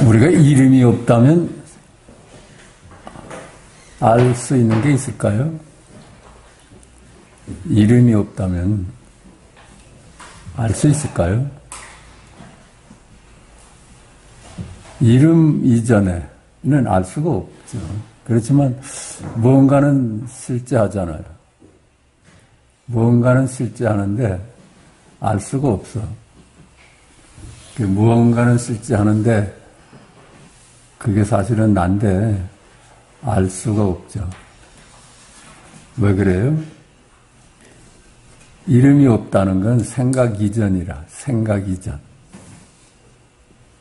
우리가 이름이 없다면 알 수 있는 게 있을까요? 이름이 없다면 알 수 있을까요? 이름 이전에는 알 수가 없죠. 그렇지만 무언가는 실제하잖아요. 무언가는 실제하는데 알 수가 없어. 무언가는 실제하는데 그게 사실은 난데 알 수가 없죠. 왜 그래요? 이름이 없다는 건 생각 이전이라, 생각 이전.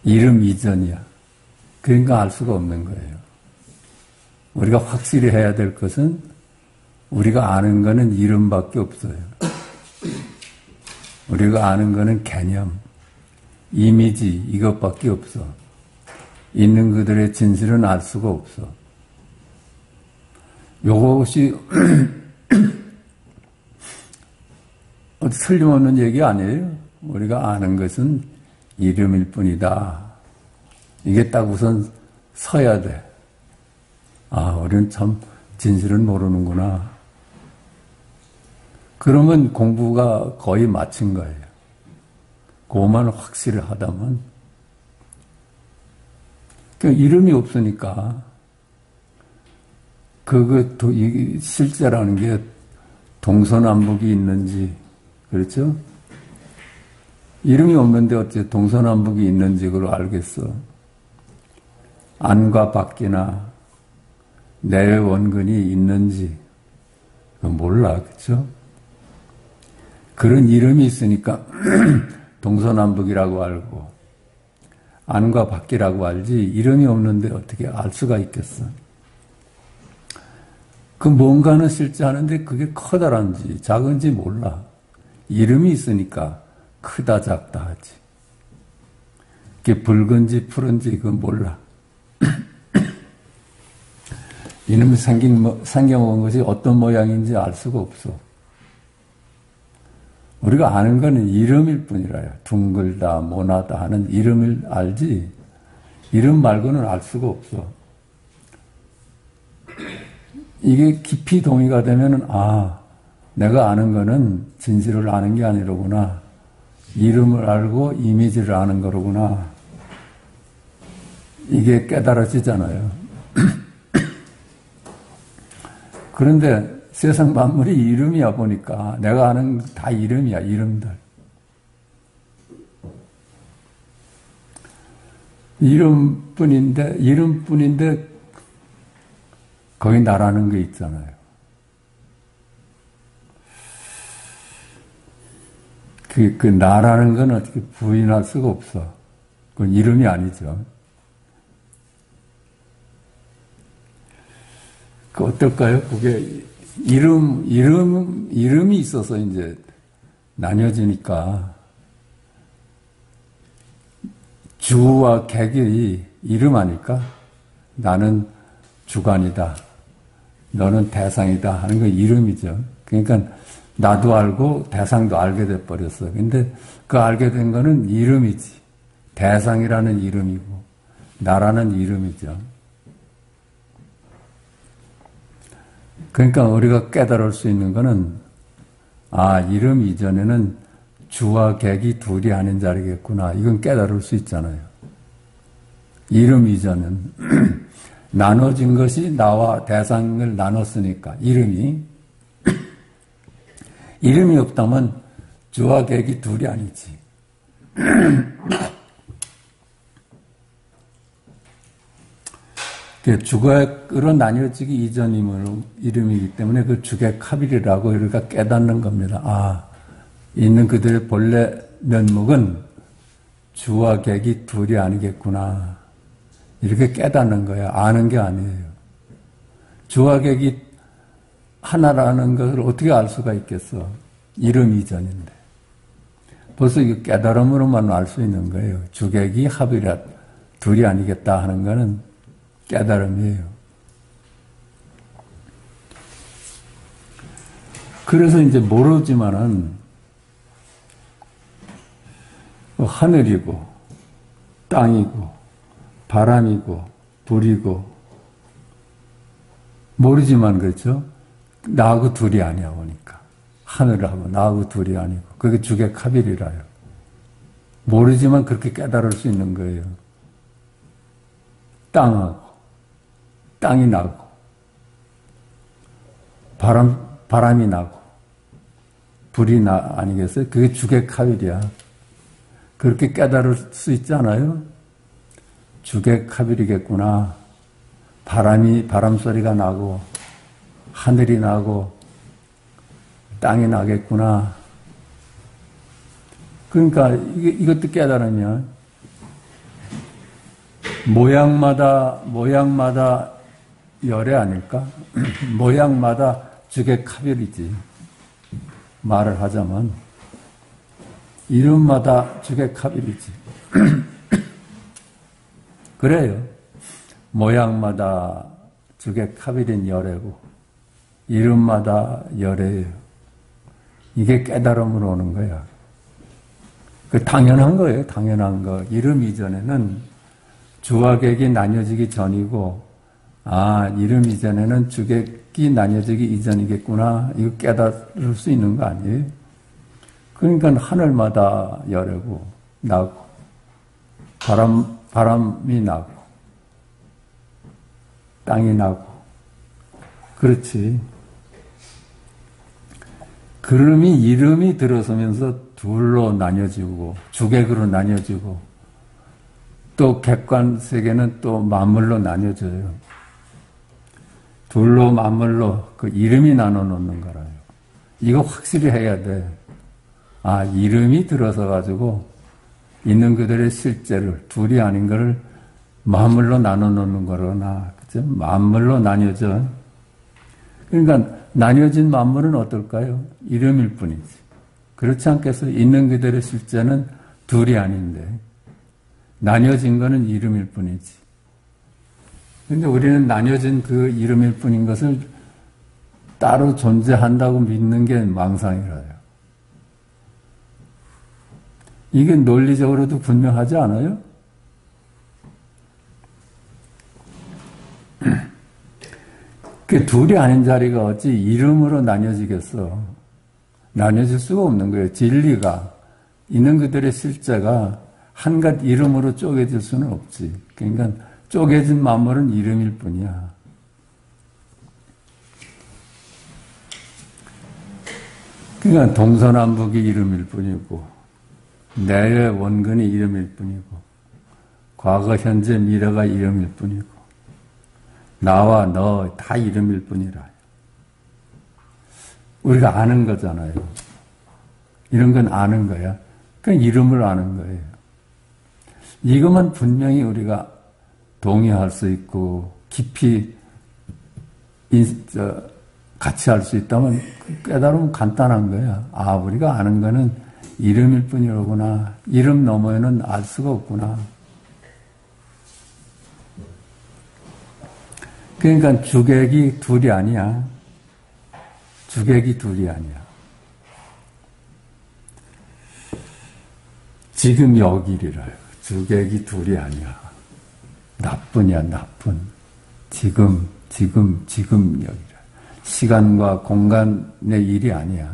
이름 이전이야. 그러니까 알 수가 없는 거예요. 우리가 확실히 해야 될 것은 우리가 아는 거는 이름밖에 없어요. 우리가 아는 거는 개념, 이미지 이것밖에 없어. 있는 그들의 진실은 알 수가 없어. 요것이 틀림없는 얘기 아니에요. 우리가 아는 것은 이름일 뿐이다. 이게 딱 우선 서야 돼. 아, 우리는 참 진실을 모르는구나. 그러면 공부가 거의 마친 거예요. 그것만 확실하다면. 그러니까 이름이 없으니까 이 실제라는 게 동서남북이 있는지, 그렇죠? 이름이 없는데 어째 동서남북이 있는지 그걸 알겠어. 안과 밖이나 내 원근이 있는지 몰라, 그렇죠? 그런 이름이 있으니까 동서남북이라고 알고 안과 밖이라고 알지 이름이 없는데 어떻게 알 수가 있겠어? 그 뭔가는 실제하는데 그게 커다란지 작은지 몰라. 이름이 있으니까 크다 작다 하지. 그게 붉은지 푸른지 그건 몰라. 이놈이 생겨먹은 것이 어떤 모양인지 알 수가 없어. 우리가 아는 거는 이름일 뿐이라요. 둥글다, 모나다 하는 이름을 알지, 이름 말고는 알 수가 없어. 이게 깊이 동의가 되면은, 아, 내가 아는 거는 진실을 아는 게 아니로구나. 이름을 알고 이미지를 아는 거로구나. 이게 깨달아지잖아요. 그런데 세상 만물이 이름이야 보니까 내가 아는 다 이름이야, 이름들. 이름뿐인데 거기 나라는 게 있잖아요. 그 나라는 건 어떻게 부인할 수가 없어. 그건 이름이 아니죠. 그 어떨까요? 그게 이름이 있어서 이제 나뉘어지니까 주와 객이 이름 아닐까? 나는 주관이다. 너는 대상이다 하는 건 이름이죠. 그러니까 나도 알고 대상도 알게 돼버렸어. 근데 그 알게 된 거는 이름이지. 대상이라는 이름이고 나라는 이름이죠. 그러니까 우리가 깨달을 수 있는 거는, 아, 이름 이전에는 주와 객이 둘이 아닌 자리겠구나. 이건 깨달을 수 있잖아요. 이름 이전은 나눠진 것이 나와 대상을 나눴으니까 이름이 없다면 주와 객이 둘이 아니지. 주객으로 나뉘어지기 이전 이름이기 때문에 그 주객합일이라고 우리가 깨닫는 겁니다. 아, 있는 그들의 본래 면목은 주와 객이 둘이 아니겠구나. 이렇게 깨닫는 거야. 아는 게 아니에요. 주와 객이 하나라는 것을 어떻게 알 수가 있겠어? 이름 이전인데. 벌써 이거 깨달음으로만 알 수 있는 거예요. 주객이 합이라 둘이 아니겠다 하는 거는 깨달음이에요. 그래서 이제 모르지만은 하늘이고 땅이고 바람이고 불이고 모르지만 그렇죠. 나하고 둘이 아니야 보니까 하늘하고 나하고 둘이 아니고 그게 주객합일이라요. 모르지만 그렇게 깨달을 수 있는 거예요. 땅이 나고 바람이 나고 불이 아니겠어요? 그게 주객합일이야. 그렇게 깨달을 수 있잖아요. 주객합일이겠구나. 바람 소리가 나고 하늘이 나고 땅이 나겠구나. 그러니까 이것도 깨달으면 모양마다 열애 아닐까? 모양마다 주객합일이지. 말을 하자면 이름마다 주객합일이지. 그래요. 모양마다 주객합일인 열애고 이름마다 열애예요. 이게 깨달음으로 오는 거야. 그 당연한 거예요. 당연한 거. 이름 이전에는 주와 객이 나뉘어지기 전이고 이름 이전에는 주객이 나뉘어지기 이전이겠구나. 이거 깨달을 수 있는 거 아니에요? 그러니까 하늘마다 열애고 나고 바람이 나고 땅이 나고 그렇지. 그름이 이름이 들어서면서 둘로 나뉘어지고 주객으로 나뉘어지고 또 객관 세계는 또 만물로 나뉘어져요. 둘로 만물로 그 이름이 나눠 놓는 거라요. 이거 확실히 해야 돼. 이름이 들어서 가지고 있는 그들의 실제를 둘이 아닌 것을 만물로 나눠 놓는 거로나 그죠? 만물로 나뉘어져. 그러니까 나뉘어진 만물은 어떨까요? 이름일 뿐이지. 그렇지 않겠어요? 있는 그들의 실제는 둘이 아닌데 나뉘어진 거는 이름일 뿐이지. 그런데 우리는 나뉘어진 그 이름일 뿐인 것을 따로 존재한다고 믿는 게 망상이라요. 이게 논리적으로도 분명하지 않아요? 그 둘이 아닌 자리가 어찌 이름으로 나뉘어지겠어. 나뉘어질 수가 없는 거예요. 진리가 있는 그들의 실제가 한갓 이름으로 쪼개질 수는 없지. 그러니까 쪼개진 만물은 이름일 뿐이야. 그러니까 동서남북이 이름일 뿐이고 내의 원근이 이름일 뿐이고 과거, 현재, 미래가 이름일 뿐이고 나와 너 다 이름일 뿐이라. 우리가 아는 거잖아요. 이런 건 아는 거야. 그러니까 이름을 아는 거예요. 이것만 분명히 우리가 동의할 수 있고 깊이 같이 할 수 있다면 깨달으면 간단한 거야. 우리가 아는 거는 이름일 뿐이로구나. 이름 너머에는 알 수가 없구나. 그러니까 주객이 둘이 아니야. 주객이 둘이 아니야. 지금 여기리라요. 주객이 둘이 아니야. 나뿐이야, 나뿐. 지금 여기라. 시간과 공간의 일이 아니야.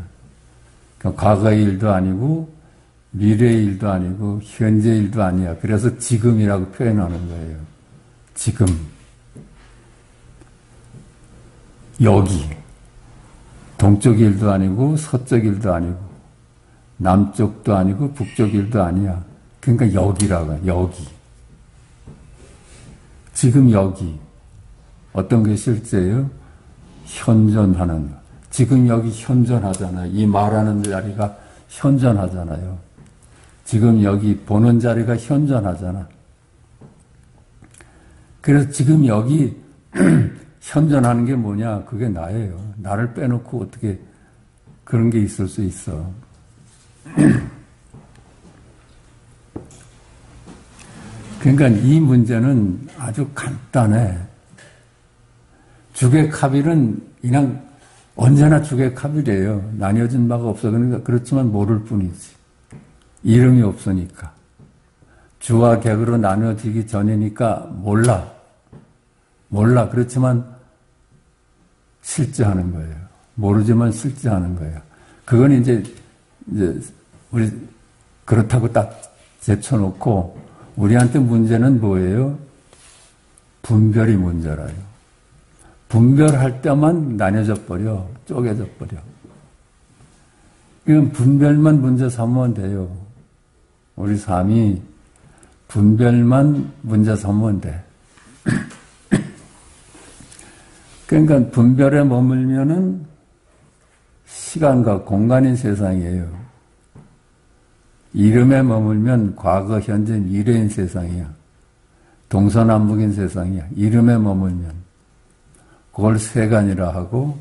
그러니까 과거의 일도 아니고, 미래의 일도 아니고, 현재의 일도 아니야. 그래서 지금이라고 표현하는 거예요. 지금. 여기. 동쪽 일도 아니고, 서쪽 일도 아니고, 남쪽도 아니고, 북쪽 일도 아니야. 그러니까 여기라고, 여기. 지금 여기. 어떤 게 실제예요? 현존하는 거. 지금 여기 현존하잖아요. 이 말하는 자리가 현존하잖아요. 지금 여기 보는 자리가 현존하잖아. 그래서 지금 여기 현존하는 게 뭐냐? 그게 나예요. 나를 빼놓고 어떻게 그런 게 있을 수 있어. 그러니까 이 문제는 아주 간단해. 주객합일은 그냥 언제나 주객합일이에요. 나뉘어진 바가 없어. 그러니까 그렇지만 모를 뿐이지. 이름이 없으니까. 주와 객으로 나눠지기 전이니까 몰라. 그렇지만 실제 하는 거예요. 모르지만 실제 하는 거예요. 그건 이제 우리 그렇다고 딱 제쳐놓고 우리한테 문제는 뭐예요? 분별이 문제라요. 분별할 때만 나뉘어져 버려. 쪼개져 버려. 이건 분별만 문제 삼으면 돼요. 우리 삶이 분별만 문제 삼으면 돼. 그러니까 분별에 머물면은 시간과 공간인 세상이에요. 이름에 머물면 과거, 현재, 미래인 세상이야. 동서남북인 세상이야. 이름에 머물면. 그걸 세간이라 하고,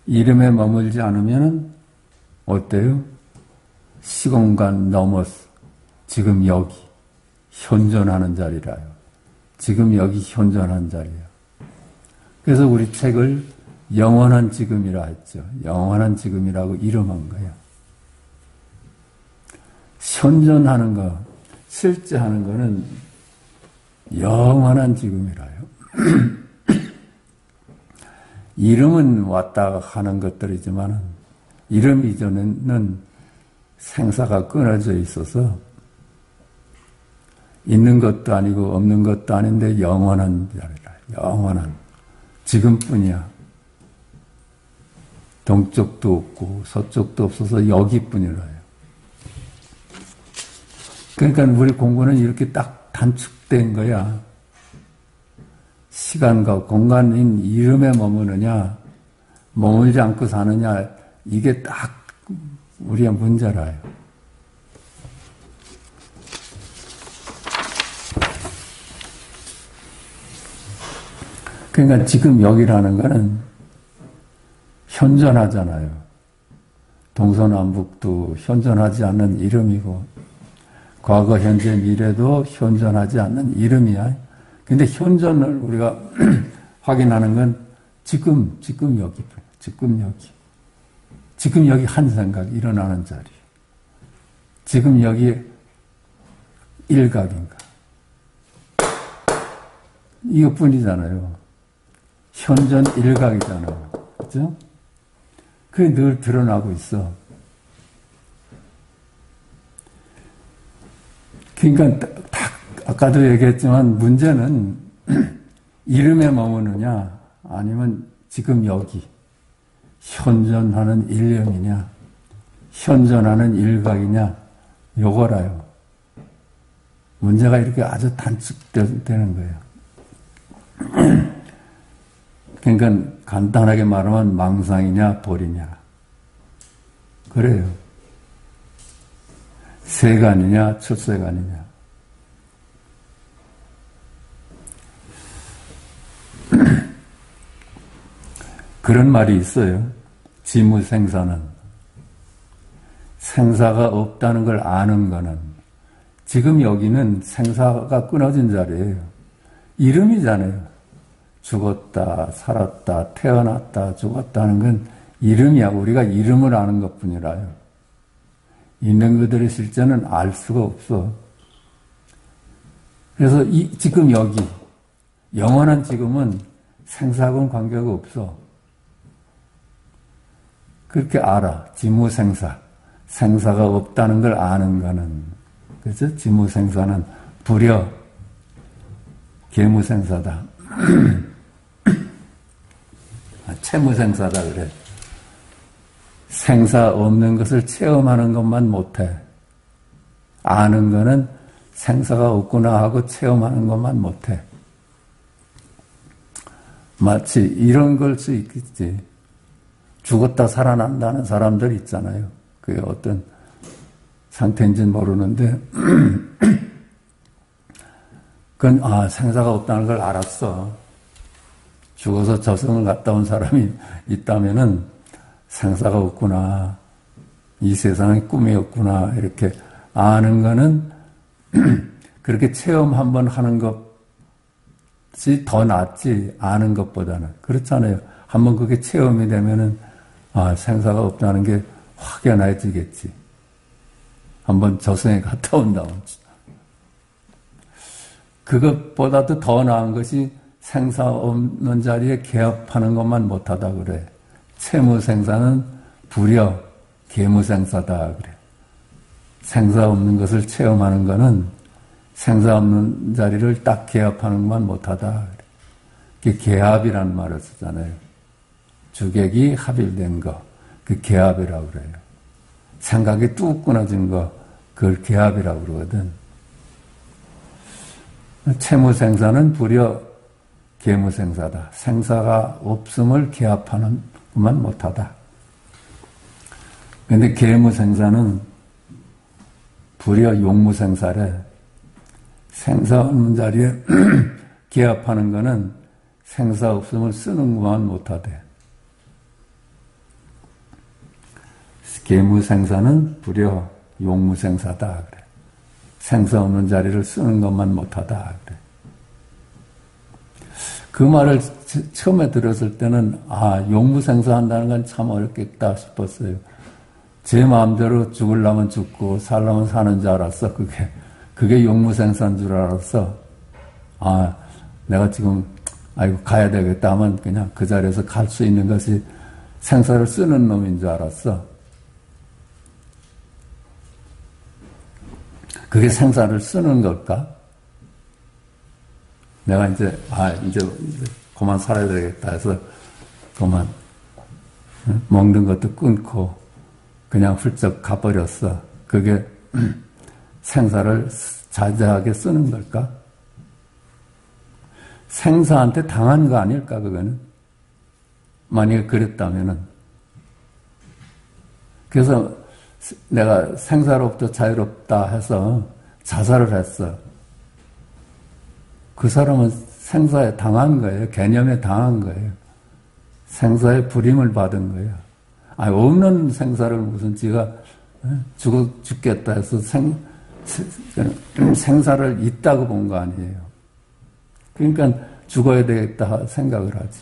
이름에 머물지 않으면은 어때요? 시공간 넘어서 지금 여기 현존하는 자리라요. 지금 여기 현존하는 자리야. 그래서 우리 책을 영원한 지금이라 했죠. 영원한 지금이라고 이름한 거야. 현존하는 거, 실제 하는 거는 영원한 지금이라요. 이름은 왔다 가는 것들이지만 이름 이전에는 생사가 끊어져 있어서 있는 것도 아니고 없는 것도 아닌데 영원한 자리라. 영원한. 지금뿐이야. 동쪽도 없고 서쪽도 없어서 여기뿐이라요. 그러니까 우리 공부는 이렇게 딱 단축된 거야. 시간과 공간인 이름에 머무느냐, 머물지 않고 사느냐, 이게 딱 우리의 문제라요. 그러니까 지금 여기라는 거는 현존하잖아요. 동서남북도 현존하지 않는 이름이고, 과거, 현재, 미래도 현존하지 않는 이름이야. 근데 현존을 우리가 확인하는 건 지금 여기, 지금 여기 한 생각 일어나는 자리. 지금 여기 일각인가. 이것뿐이잖아요. 현존 일각이잖아요. 그죠? 그게 늘 드러나고 있어. 그러니까 아까도 얘기했지만 문제는 이름에 머무느냐 아니면 지금 여기 현존하는 일념이냐 현존하는 일각이냐 요거라요. 문제가 이렇게 아주 단축되는 거예요. 그러니까 간단하게 말하면 망상이냐 벌이냐 그래요. 세간이냐 출세간이냐. 그런 말이 있어요. 지무생사는 생사가 없다는 걸 아는 거는 지금 여기는 생사가 끊어진 자리예요. 이름이잖아요. 죽었다, 살았다, 태어났다, 죽었다는 건 이름이야. 우리가 이름을 아는 것뿐이라요. 있는 그들의 실제는 알 수가 없어. 그래서 지금 여기 영원한 지금은 생사하고는 관계가 없어. 그렇게 알아. 지무생사. 생사가 없다는 걸 아는 거는. 그래서 지무생사는 불여 계무생사다. 채무생사다 그래. 생사 없는 것을 체험하는 것만 못해. 아는 거는 생사가 없구나 하고 체험하는 것만 못해. 마치 이런 걸 수 있겠지. 죽었다 살아난다는 사람들 있잖아요. 그게 어떤 상태인지는 모르는데 그건 생사가 없다는 걸 알았어. 죽어서 저승을 갔다 온 사람이 있다면은 생사가 없구나. 이 세상이 꿈이었구나. 이렇게 아는 거는 그렇게 체험 한번 하는 것이 더 낫지 아는 것보다는. 그렇잖아요. 한번 그게 체험이 되면은 생사가 없다는 게 확연해지겠지. 한번 저승에 갔다 온다면. 그것보다도 더 나은 것이 생사 없는 자리에 개업하는 것만 못하다 그래. 채무생사는 불여 계무생사다 그래. 생사 없는 것을 체험하는 것은 생사 없는 자리를 딱 개업하는 것만 못하다 그래. 그게 개합이라는 말을 쓰잖아요. 주객이 합일된 거, 그 개합이라고 그래요. 생각이 뚝 끊어진 거, 그걸 개합이라고 그러거든. 채무생사는 불여 계무생사다. 생사가 없음을 개합하는 것만 못하다. 그런데 계무생사는 불여 용무생사래. 생사 없는 자리에 개합하는 거는 생사 없음을 쓰는 것만 못하대. 계무생사는 불여 용무생사다 그래. 생사 없는 자리를 쓰는 것만 못하다 그래. 그 말을 처음에 들었을 때는 용무생사한다는 건 참 어렵겠다 싶었어요. 제 마음대로 죽으려면 죽고 살려면 사는 줄 알았어. 그게 용무생사인 줄 알았어. 내가 지금 가야 되겠다 하면 그냥 그 자리에서 갈 수 있는 것이 생사를 쓰는 놈인 줄 알았어. 그게 생사를 쓰는 걸까? 내가 이제 그만 살아야 되겠다 해서 그만 먹는 것도 끊고 그냥 훌쩍 가버렸어. 그게 생사를 자제하게 쓰는 걸까? 생사한테 당한 거 아닐까, 그거는? 만약에 그랬다면은. 그래서 내가 생사로부터 자유롭다 해서 자살을 했어. 그 사람은 생사에 당한 거예요. 개념에 당한 거예요. 생사의 불임을 받은 거예요. 없는 생사를 무슨 지가 죽겠다 해서 생사를 있다고 본 거 아니에요. 그러니까 죽어야 되겠다 생각을 하지.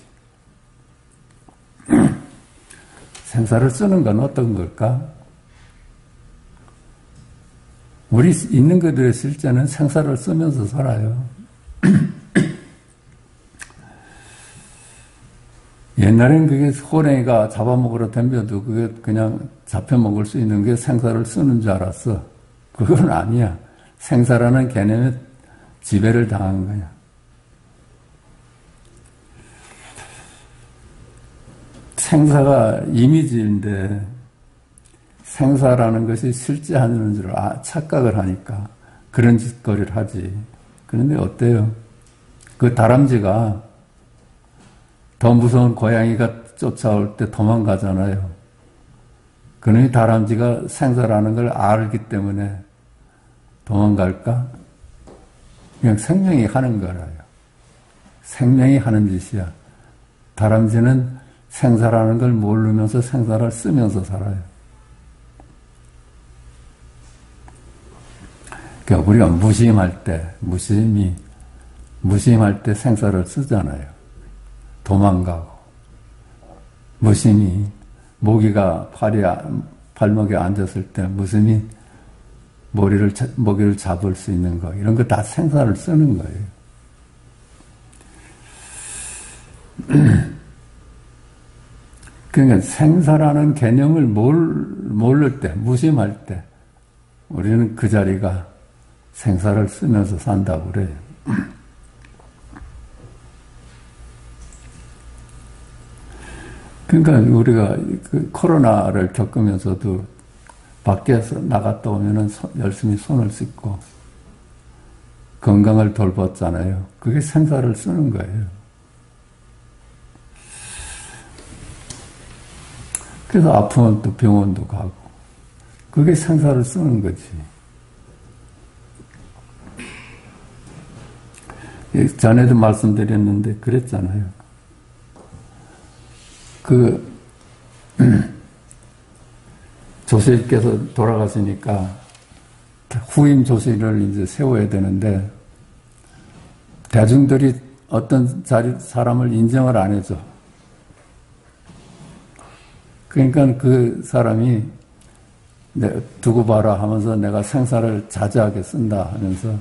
생사를 쓰는 건 어떤 걸까? 우리 있는 그들의 실제는 생사를 쓰면서 살아요. 옛날엔 그게 호랭이가 잡아먹으러 덤벼도 그게 그냥 잡혀먹을 수 있는 게 생사를 쓰는 줄 알았어. 그건 아니야. 생사라는 개념에 지배를 당한 거야. 생사가 이미지인데 생사라는 것이 실제 하는 줄 착각을 하니까 그런 짓거리를 하지. 그런데 어때요? 그 다람쥐가 더 무서운 고양이가 쫓아올 때 도망가잖아요. 그러니 다람쥐가 생사라는 걸 알기 때문에 도망갈까? 그냥 생명이 하는 거라요. 생명이 하는 짓이야. 다람쥐는 생사라는 걸 모르면서 생사를 쓰면서 살아요. 그러니까 우리가 무심할 때, 무심할 때 생사를 쓰잖아요. 도망가고, 무심히, 모기가 발목에 앉았을 때 무심히 모기를 잡을 수 있는 거, 이런 거 다 생사를 쓰는 거예요. 그러니까 생사라는 개념을 모를 때, 무심할 때, 우리는 그 자리가 생사를 쓰면서 산다고 그래요. 그러니까 우리가 그 코로나를 겪으면서도 밖에서 나갔다 오면은 열심히 손을 씻고 건강을 돌봤잖아요. 그게 생사를 쓰는 거예요. 그래서 아프면 또 병원도 가고 그게 생사를 쓰는 거지. 전에도 말씀드렸는데 그랬잖아요. 조실께서 돌아가시니까 후임 조실을 이제 세워야 되는데 대중들이 어떤 사람을 인정을 안 해줘. 그러니까 그 사람이 두고 봐라 하면서 내가 생사를 자제하게 쓴다 하면서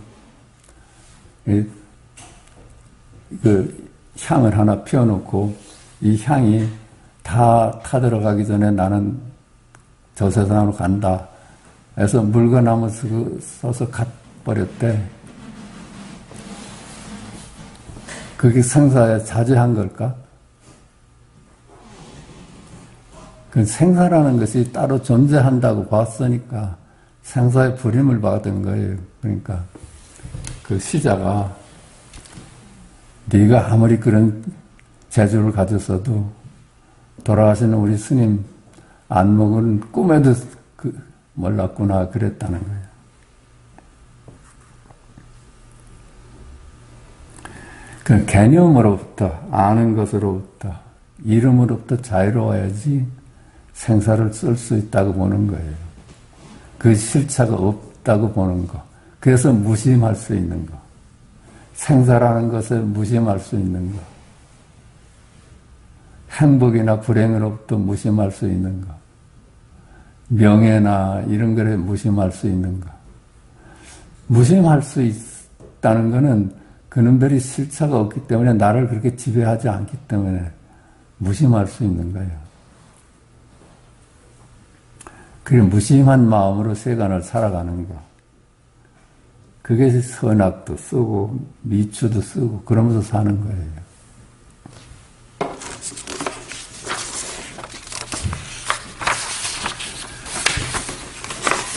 그 향을 하나 피워놓고 이 향이 다 타들어가기 전에 나는 저 세상으로 간다 해서 물건나무 써서 갓버렸대. 그게 생사에 자제한 걸까? 그 생사라는 것이 따로 존재한다고 봤으니까 생사의 불임을 받은 거예요. 그러니까 그 시자가 네가 아무리 그런 재주를 가졌어도 돌아가시는 우리 스님 안목은 꿈에도 몰랐구나 그랬다는 거예요. 그 개념으로부터 아는 것으로부터 이름으로부터 자유로워야지 생사를 쓸 수 있다고 보는 거예요. 그 실체가 없다고 보는 거. 그래서 무심할 수 있는 거. 생사라는 것을 무심할 수 있는 거. 행복이나 불행으로부터 무심할 수 있는 거. 명예나 이런 거를 무심할 수 있는 거. 무심할 수 있다는 거는 그놈들이 실체가 없기 때문에 나를 그렇게 지배하지 않기 때문에 무심할 수 있는 거예요. 그게 무심한 마음으로 세간을 살아가는 거. 그게 선악도 쓰고 미추도 쓰고 그러면서 사는 거예요.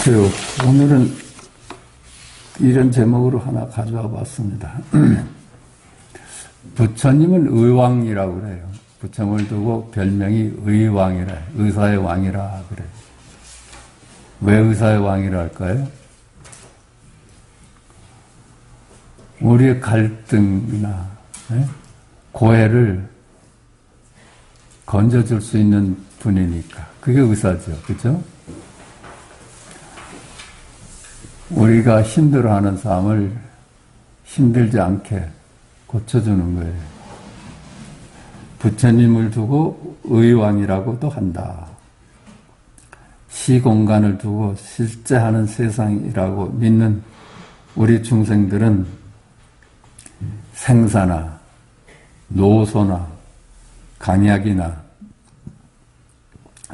그리고 오늘은 이런 제목으로 하나 가져와 봤습니다. 부처님은 의왕이라고 그래요. 부처님을 두고 별명이 의왕이라, 의사의 왕이라 그래요. 왜 의사의 왕이라 할까요? 우리의 갈등이나 고해를 건져줄 수 있는 분이니까. 그게 의사죠. 그죠? 우리가 힘들어하는 삶을 힘들지 않게 고쳐주는 거예요. 부처님을 두고 의왕이라고도 한다. 시공간을 두고 실제하는 세상이라고 믿는 우리 중생들은 생사나 노소나 강약이나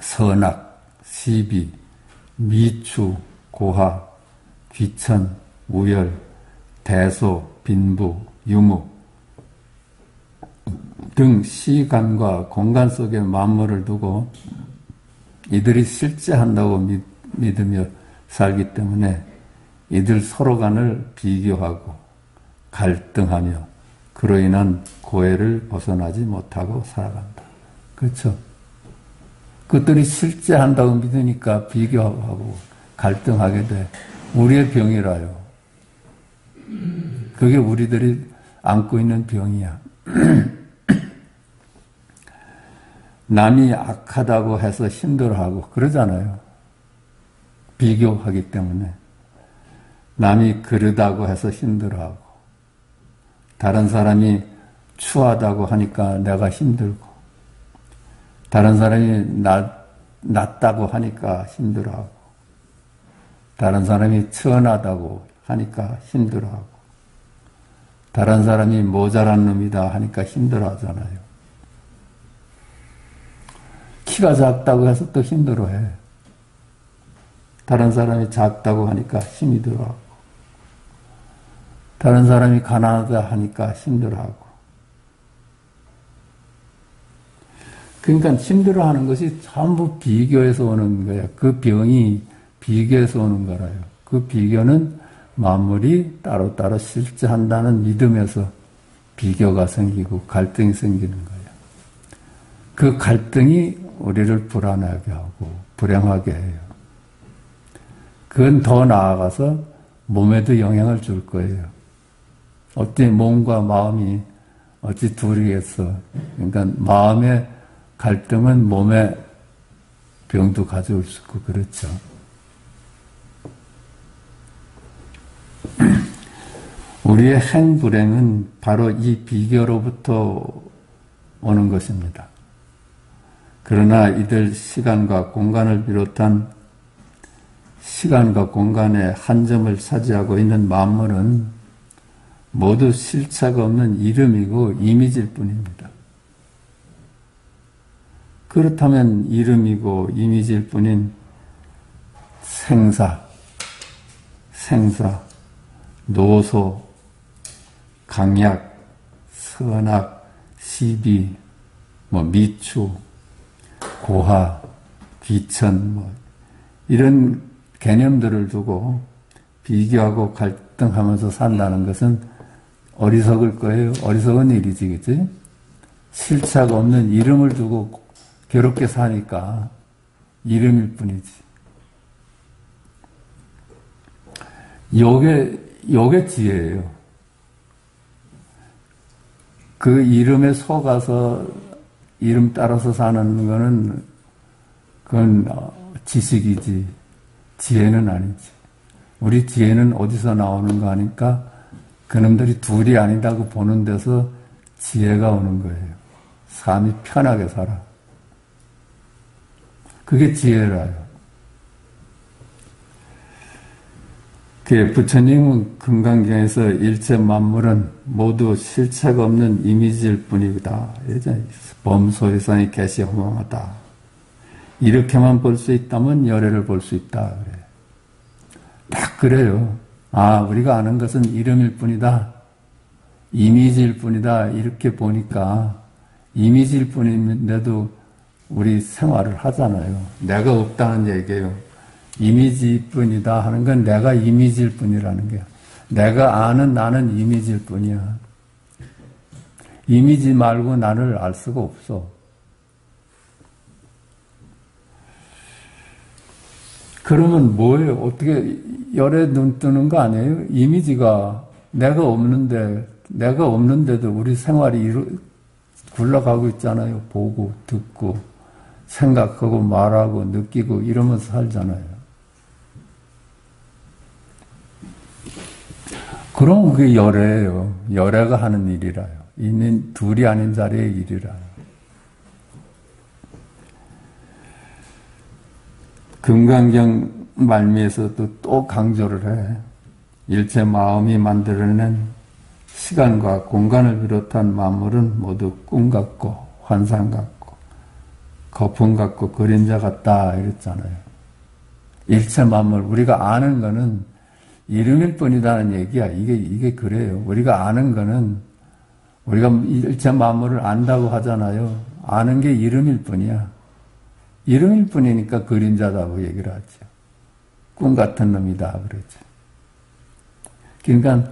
선악, 시비, 미추, 고하, 귀천, 우열, 대소, 빈부, 유무 등 시간과 공간 속의 만물을 두고 이들이 실제한다고 믿으며 살기 때문에 이들 서로 간을 비교하고 갈등하며 그로 인한 고해를 벗어나지 못하고 살아간다. 그렇죠? 그들이 실제한다고 믿으니까 비교하고 갈등하게 돼. 우리의 병이라요. 그게 우리들이 안고 있는 병이야. 남이 악하다고 해서 힘들어하고 그러잖아요. 비교하기 때문에. 남이 그러다고 해서 힘들어하고 다른 사람이 추하다고 하니까 내가 힘들고 다른 사람이 낫다고 하니까 힘들어하고 다른 사람이 천하다고 하니까 힘들어하고 다른 사람이 모자란 놈이다 하니까 힘들어하잖아요. 키가 작다고 해서 또 힘들어해. 다른 사람이 작다고 하니까 힘이 들어하고 다른 사람이 가난하다 하니까 힘들어하고 그러니까 힘들어하는 것이 전부 비교에서 오는 거야. 그 병이 비교에서 오는 거라요. 그 비교는 만물이 따로따로 실제한다는 믿음에서 비교가 생기고 갈등이 생기는 거예요. 그 갈등이 우리를 불안하게 하고 불행하게 해요. 그건 더 나아가서 몸에도 영향을 줄 거예요. 어때 몸과 마음이 어찌 둘이겠어. 그러니까 마음의 갈등은 몸에 병도 가져올 수 있고 그렇죠. 우리의 행불행은 바로 이 비교로부터 오는 것입니다. 그러나 이들 시간과 공간을 비롯한 시간과 공간의 한 점을 차지하고 있는 만물은 모두 실체가 없는 이름이고 이미지일 뿐입니다. 그렇다면 이름이고 이미지일 뿐인 생사, 노소, 강약, 선악, 시비, 미추, 고하, 귀천, 이런 개념들을 두고 비교하고 갈등하면서 산다는 것은 어리석을 거예요. 어리석은 일이지, 그치? 실체가 없는 이름을 두고 괴롭게 사니까 이름일 뿐이지. 요게 지혜예요. 그 이름에 속아서 이름 따라서 사는 거는 그건 지식이지 지혜는 아니지. 우리 지혜는 어디서 나오는가 하니까 그놈들이 둘이 아니다고 보는 데서 지혜가 오는 거예요. 삶이 편하게 살아. 그게 지혜라요. 부처님은 금강경에서 일체 만물은 모두 실체가 없는 이미지일 뿐이다. 범소유산이 개시 허망하다. 이렇게만 볼 수 있다면 열애를 볼 수 있다. 그래. 딱 그래요. 우리가 아는 것은 이름일 뿐이다. 이미지일 뿐이다. 이렇게 보니까 이미지일 뿐인데도 우리 생활을 하잖아요. 내가 없다는 얘기예요. 이미지뿐이다 하는 건 내가 이미지일 뿐이라는 거야. 내가 아는 나는 이미지일 뿐이야. 이미지 말고 나를 알 수가 없어. 그러면 뭐예요? 어떻게 열에 눈 뜨는 거 아니에요? 이미지가 내가 없는데도 우리 생활이 굴러가고 있잖아요. 보고 듣고 생각하고 말하고 느끼고 이러면서 살잖아요. 그럼 그게 열애예요. 열애가 하는 일이라요. 있는 둘이 아닌 자리의 일이라요. 금강경 말미에서도 또 강조를 해. 일체 마음이 만들어낸 시간과 공간을 비롯한 만물은 모두 꿈 같고 환상 같고 거품 같고 그림자 같다 이랬잖아요. 일체 만물, 우리가 아는 거는 이름일 뿐이다는 얘기야. 이게 그래요. 우리가 아는 거는, 우리가 일체 만물을 안다고 하잖아요. 아는 게 이름일 뿐이야. 이름일 뿐이니까 그림자다고 얘기를 하죠. 꿈 같은 놈이다, 그러죠. 그러니까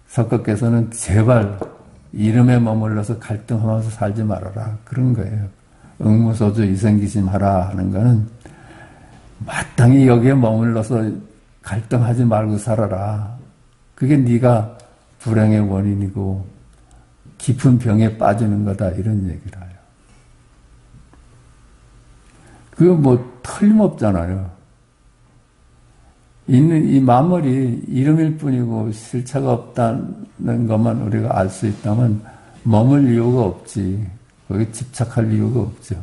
석가께서는 제발 이름에 머물러서 갈등하면서 살지 말아라. 그런 거예요. 응무소주 이생기심하라 하는 거는 마땅히 여기에 머물러서 갈등하지 말고 살아라. 그게 네가 불행의 원인이고 깊은 병에 빠지는 거다. 이런 얘기를 해요. 그거 틀림없잖아요. 있는 이 만물이 이름일 뿐이고 실체가 없다는 것만 우리가 알 수 있다면 머물 이유가 없지. 거기 집착할 이유가 없죠.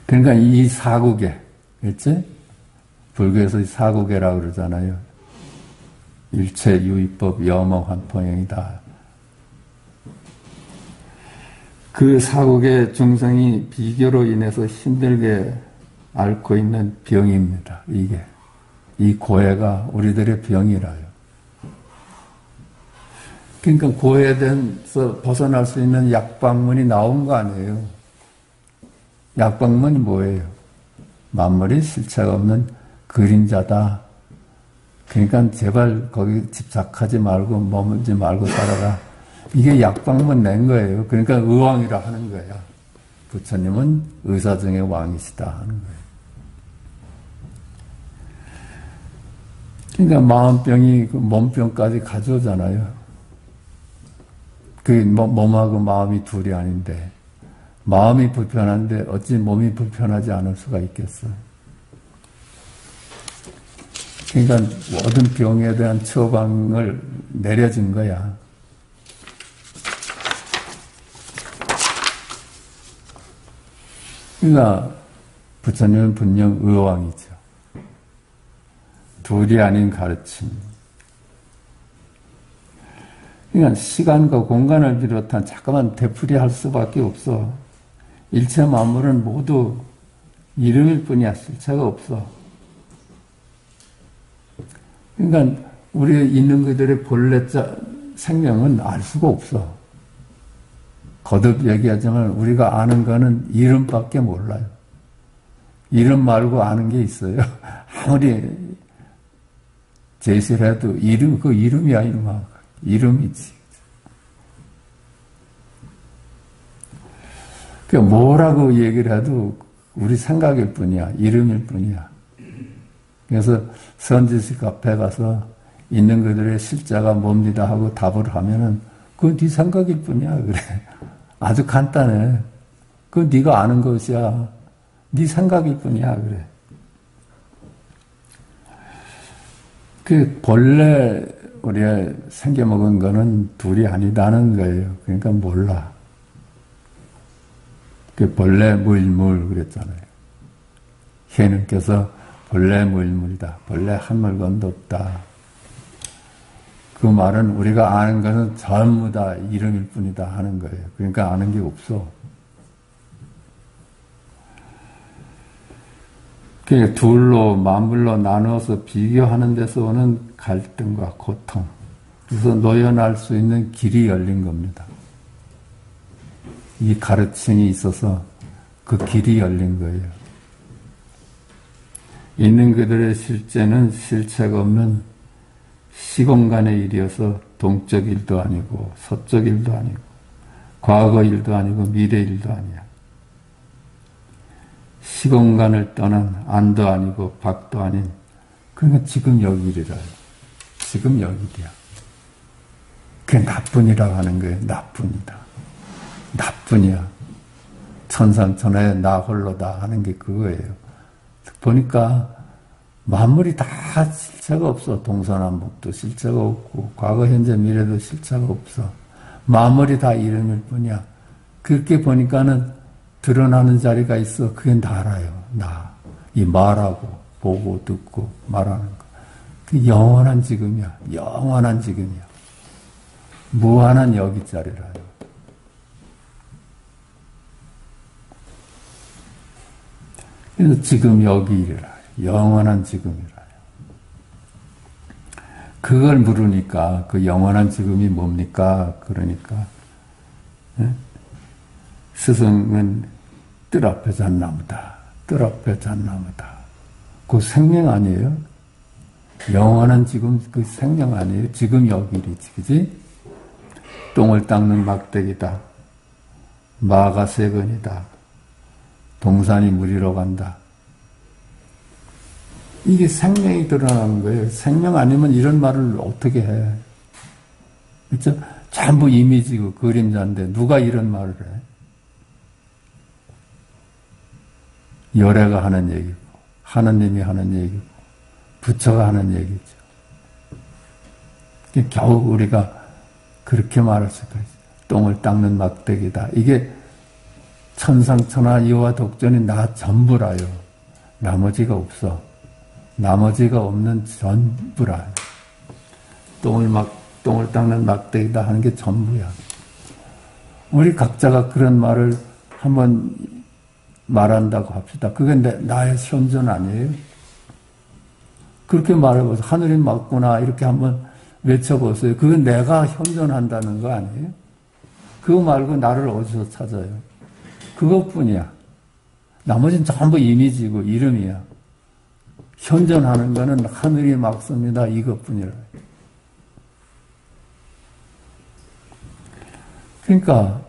그러니까 이 사국에, 그렇지? 불교에서 사국에라고 그러잖아요. 일체 유의법 여몽환포형이다. 그 사국의 중생이 비교로 인해서 힘들게 앓고 있는 병입니다. 이게. 이 고해가 우리들의 병이라요. 그러니까 고해에서 벗어날 수 있는 약방문이 나온 거 아니에요. 약방문이 뭐예요? 만물이 실체가 없는 그림자다. 그러니까 제발 거기 집착하지 말고 머물지 말고 살아라. 이게 약방문 낸 거예요. 그러니까 의왕이라 하는 거야. 부처님은 의사 중의 왕이시다 하는 거예요. 그러니까 마음병이 몸병까지 가져오잖아요. 그 몸하고 마음이 둘이 아닌데 마음이 불편한데 어찌 몸이 불편하지 않을 수가 있겠어요. 그러니까 모든 병에 대한 처방을 내려진 거야. 그러니까 부처님은 분명 의왕이죠. 둘이 아닌 가르침. 그러니까 시간과 공간을 비롯한 자꾸만 되풀이할 수밖에 없어. 일체 만물은 모두 이름일 뿐이야. 실체가 없어. 그러니까 우리 있는 그들의 본래 생명은 알 수가 없어. 거듭 얘기하자면 우리가 아는 거는 이름밖에 몰라요. 이름 말고 아는 게 있어요. 아무리 제시를 해도 그 이름이야, 이름아. 이름이지. 그러니까 뭐라고 얘기를 해도 우리 생각일 뿐이야. 이름일 뿐이야. 그래서 선지식 앞에 가서 있는 그들의 실자가 뭡니다 하고 답을 하면은 그건 네 생각일 뿐이야. 그래. 아주 간단해. 그건 네가 아는 것이야. 네 생각일 뿐이야. 그래. 그 본래 우리가 생겨먹은 거는 둘이 아니다는 거예요. 그러니까 몰라. 그 본래 무일물 그랬잖아요. 혜는께서 본래 무일물이다. 본래 한 물건도 없다. 그 말은 우리가 아는 것은 전부 다 이름일 뿐이다 하는 거예요. 그러니까 아는 게 없어. 그 둘로 만물로 나누어서 비교하는 데서 오는 갈등과 고통, 그래서 노연할 수 있는 길이 열린 겁니다. 이 가르침이 있어서 그 길이 열린 거예요. 있는 그들의 실제는 실체가 없는 시공간의 일이어서 동적 일도 아니고 서적 일도 아니고 과거 일도 아니고 미래 일도 아니야. 시공간을 떠난 안도 아니고 밖도 아닌 그러니까 지금 여기리라요. 지금 여기야. 그게 나뿐이라고 하는 거예요. 나뿐이다. 나뿐이야. 천상천하에 나 홀로다 하는 게 그거예요. 보니까 만물이 다 실체가 없어. 동서남북도 실체가 없고 과거 현재 미래도 실체가 없어. 만물이 다 이름일 뿐이야. 그렇게 보니까는 드러나는 자리가 있어. 그게 나라요. 나. 이 말하고 보고 듣고 말하는 거. 그 영원한 지금이야. 영원한 지금이야. 무한한 여기 자리라요. 그래서 지금 여기라요. 영원한 지금이라요. 그걸 물으니까 그 영원한 지금이 뭡니까? 그러니까 스승은 뜰 앞에 잣나무다. 뜰 앞에 잣나무다. 그 생명 아니에요? 영원한 지금 그 생명 아니에요? 지금 여기리지, 그지? 똥을 닦는 막대기다. 마가 세건이다. 동산이 물이러 간다. 이게 생명이 드러나는 거예요. 생명 아니면 이런 말을 어떻게 해? 그렇죠? 전부 이미지고 그림자인데 누가 이런 말을 해? 열애가 하는 얘기고 하느님이 하는 얘기고 부처가 하는 얘기죠. 겨우 우리가 그렇게 말할 수가 있어요. 똥을 닦는 막대기다. 이게 천상천하 이와 독전이 나 전부라요. 나머지가 없어. 나머지가 없는 전부라요. 똥을 닦는 막대기다 하는 게 전부야. 우리 각자가 그런 말을 한번 말한다고 합시다. 그게 나의 현존 아니에요? 그렇게 말해보세요. 하늘이 맞구나 이렇게 한번 외쳐보세요. 그건 내가 현존한다는 거 아니에요? 그거 말고 나를 어디서 찾아요? 그것뿐이야. 나머지는 전부 이미지고 이름이야. 현존하는 거는 하늘이 막습니다. 이것뿐이라. 그러니까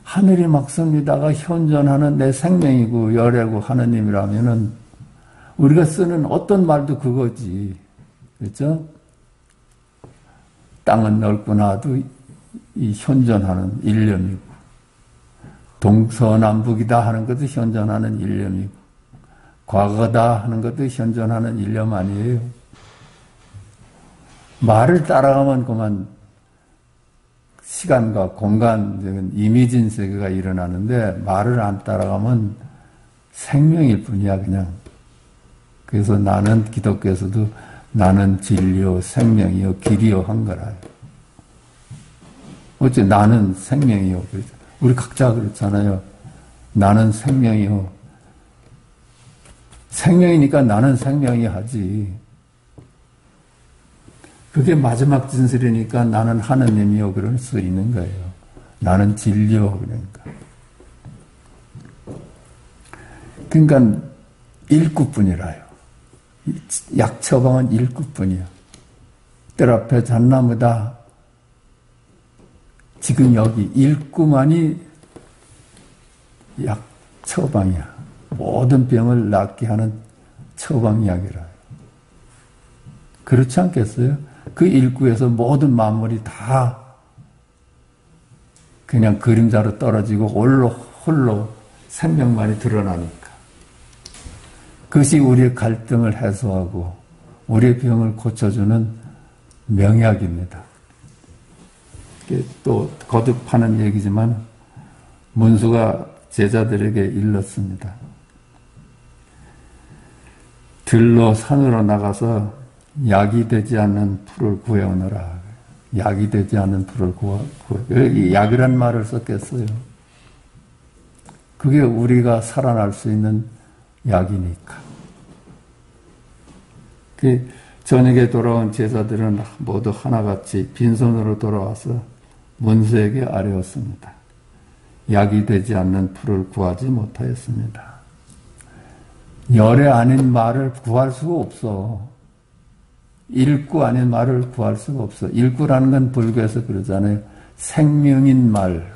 하늘이 막습니다가 현존하는 내 생명이고 열애고 하느님이라면은 우리가 쓰는 어떤 말도 그거지. 그렇죠? 땅은 넓구나도 이 현존하는 일념이고 동서남북이다 하는 것도 현존하는 일념이고 과거다 하는 것도 현존하는 일념 아니에요. 말을 따라가면 그만 시간과 공간, 이미진 세계가 일어나는데 말을 안 따라가면 생명일 뿐이야, 그냥. 그래서 나는, 기독교에서도 나는 진리요, 생명이요, 길이요 한 거라. 어째 나는 생명이요. 우리 각자 그렇잖아요. 나는 생명이요. 생명이니까 나는 생명이 하지. 그게 마지막 진술이니까 나는 하느님이요. 그럴 수 있는 거예요. 나는 진리요. 그러니까 일구뿐이라요. 약처방은 일구뿐이야. 뜰 앞에 잣나무다. 지금 여기 일구만이 약처방이야. 모든 병을 낫게 하는 처방약이라요. 그렇지 않겠어요? 그 일구에서 모든 만물이 다 그냥 그림자로 떨어지고 홀로 생명만이 드러나니까. 그것이 우리의 갈등을 해소하고 우리의 병을 고쳐주는 명약입니다. 또 거듭하는 얘기지만 문수가 제자들에게 일렀습니다. 들로 산으로 나가서 약이 되지 않는 풀을 구해오너라. 약이 되지 않는 풀을 구해. 약이란 말을 썼겠어요. 그게 우리가 살아날 수 있는 약이니까. 저녁에 돌아온 제자들은 모두 하나같이 빈손으로 돌아와서 문수에게 아뢰었습니다. 약이 되지 않는 풀을 구하지 못하였습니다. 열애 아닌 말을 구할 수가 없어. 일구 아닌 말을 구할 수가 없어. 일구라는 건 불교에서 그러잖아요. 생명인 말,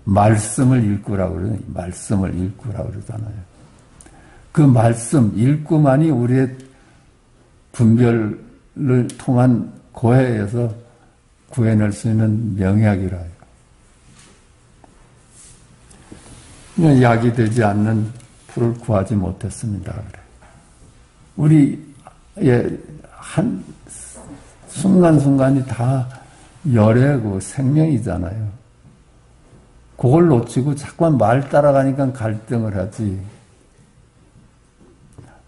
말씀을 일구라고 그러잖아요. 말씀을 일구라고 그러잖아요. 그 말씀, 일구만이 우리의 분별을 통한 고해에서 구해낼 수 있는 명약이라요. 약이 되지 않는 풀을 구하지 못했습니다. 그래. 우리의 한 순간순간이 다 열애고 생명이잖아요. 그걸 놓치고 자꾸만 말 따라가니까 갈등을 하지.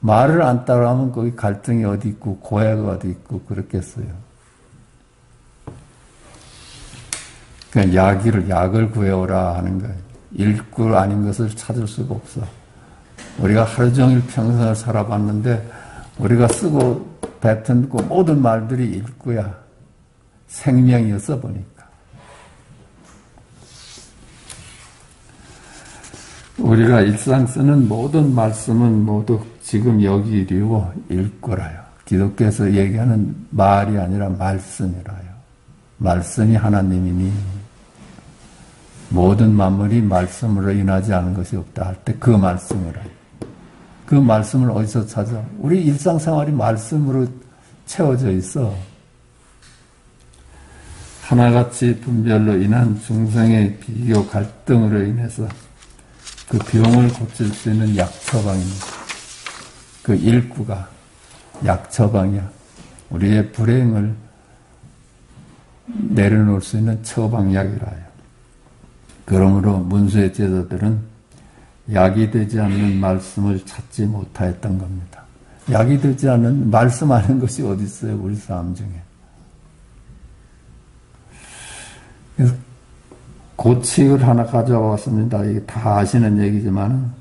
말을 안 따라가면 거기 갈등이 어디 있고 고해가 어디 있고 그렇겠어요. 그러니까 약을 구해오라 하는 거예요. 일구 아닌 것을 찾을 수가 없어. 우리가 하루 종일 평생을 살아봤는데 우리가 쓰고 뱉은 그 모든 말들이 일구야. 생명이었어 보니까. 우리가 일상 쓰는 모든 말씀은 모두 지금 여기 이루고 일구라요. 기독교에서 얘기하는 말이 아니라 말씀이라요. 말씀이 하나님이니 모든 만물이 말씀으로 인하지 않은 것이 없다 할 때 그 말씀이라요. 그 말씀을 어디서 찾아? 우리 일상생활이 말씀으로 채워져 있어. 하나같이 분별로 인한 중생의 비교 갈등으로 인해서 그 병을 고칠 수 있는 약처방입니다. 그 일구가 약처방이야. 우리의 불행을 내려놓을 수 있는 처방약이라요. 그러므로 문수의 제자들은 약이 되지 않는 말씀을 찾지 못하였던 겁니다. 약이 되지 않는 말씀하는 것이 어디 있어요? 우리 삶 중에. 그래서 고칙을 하나 가져와 왔습니다. 이게 다 아시는 얘기지만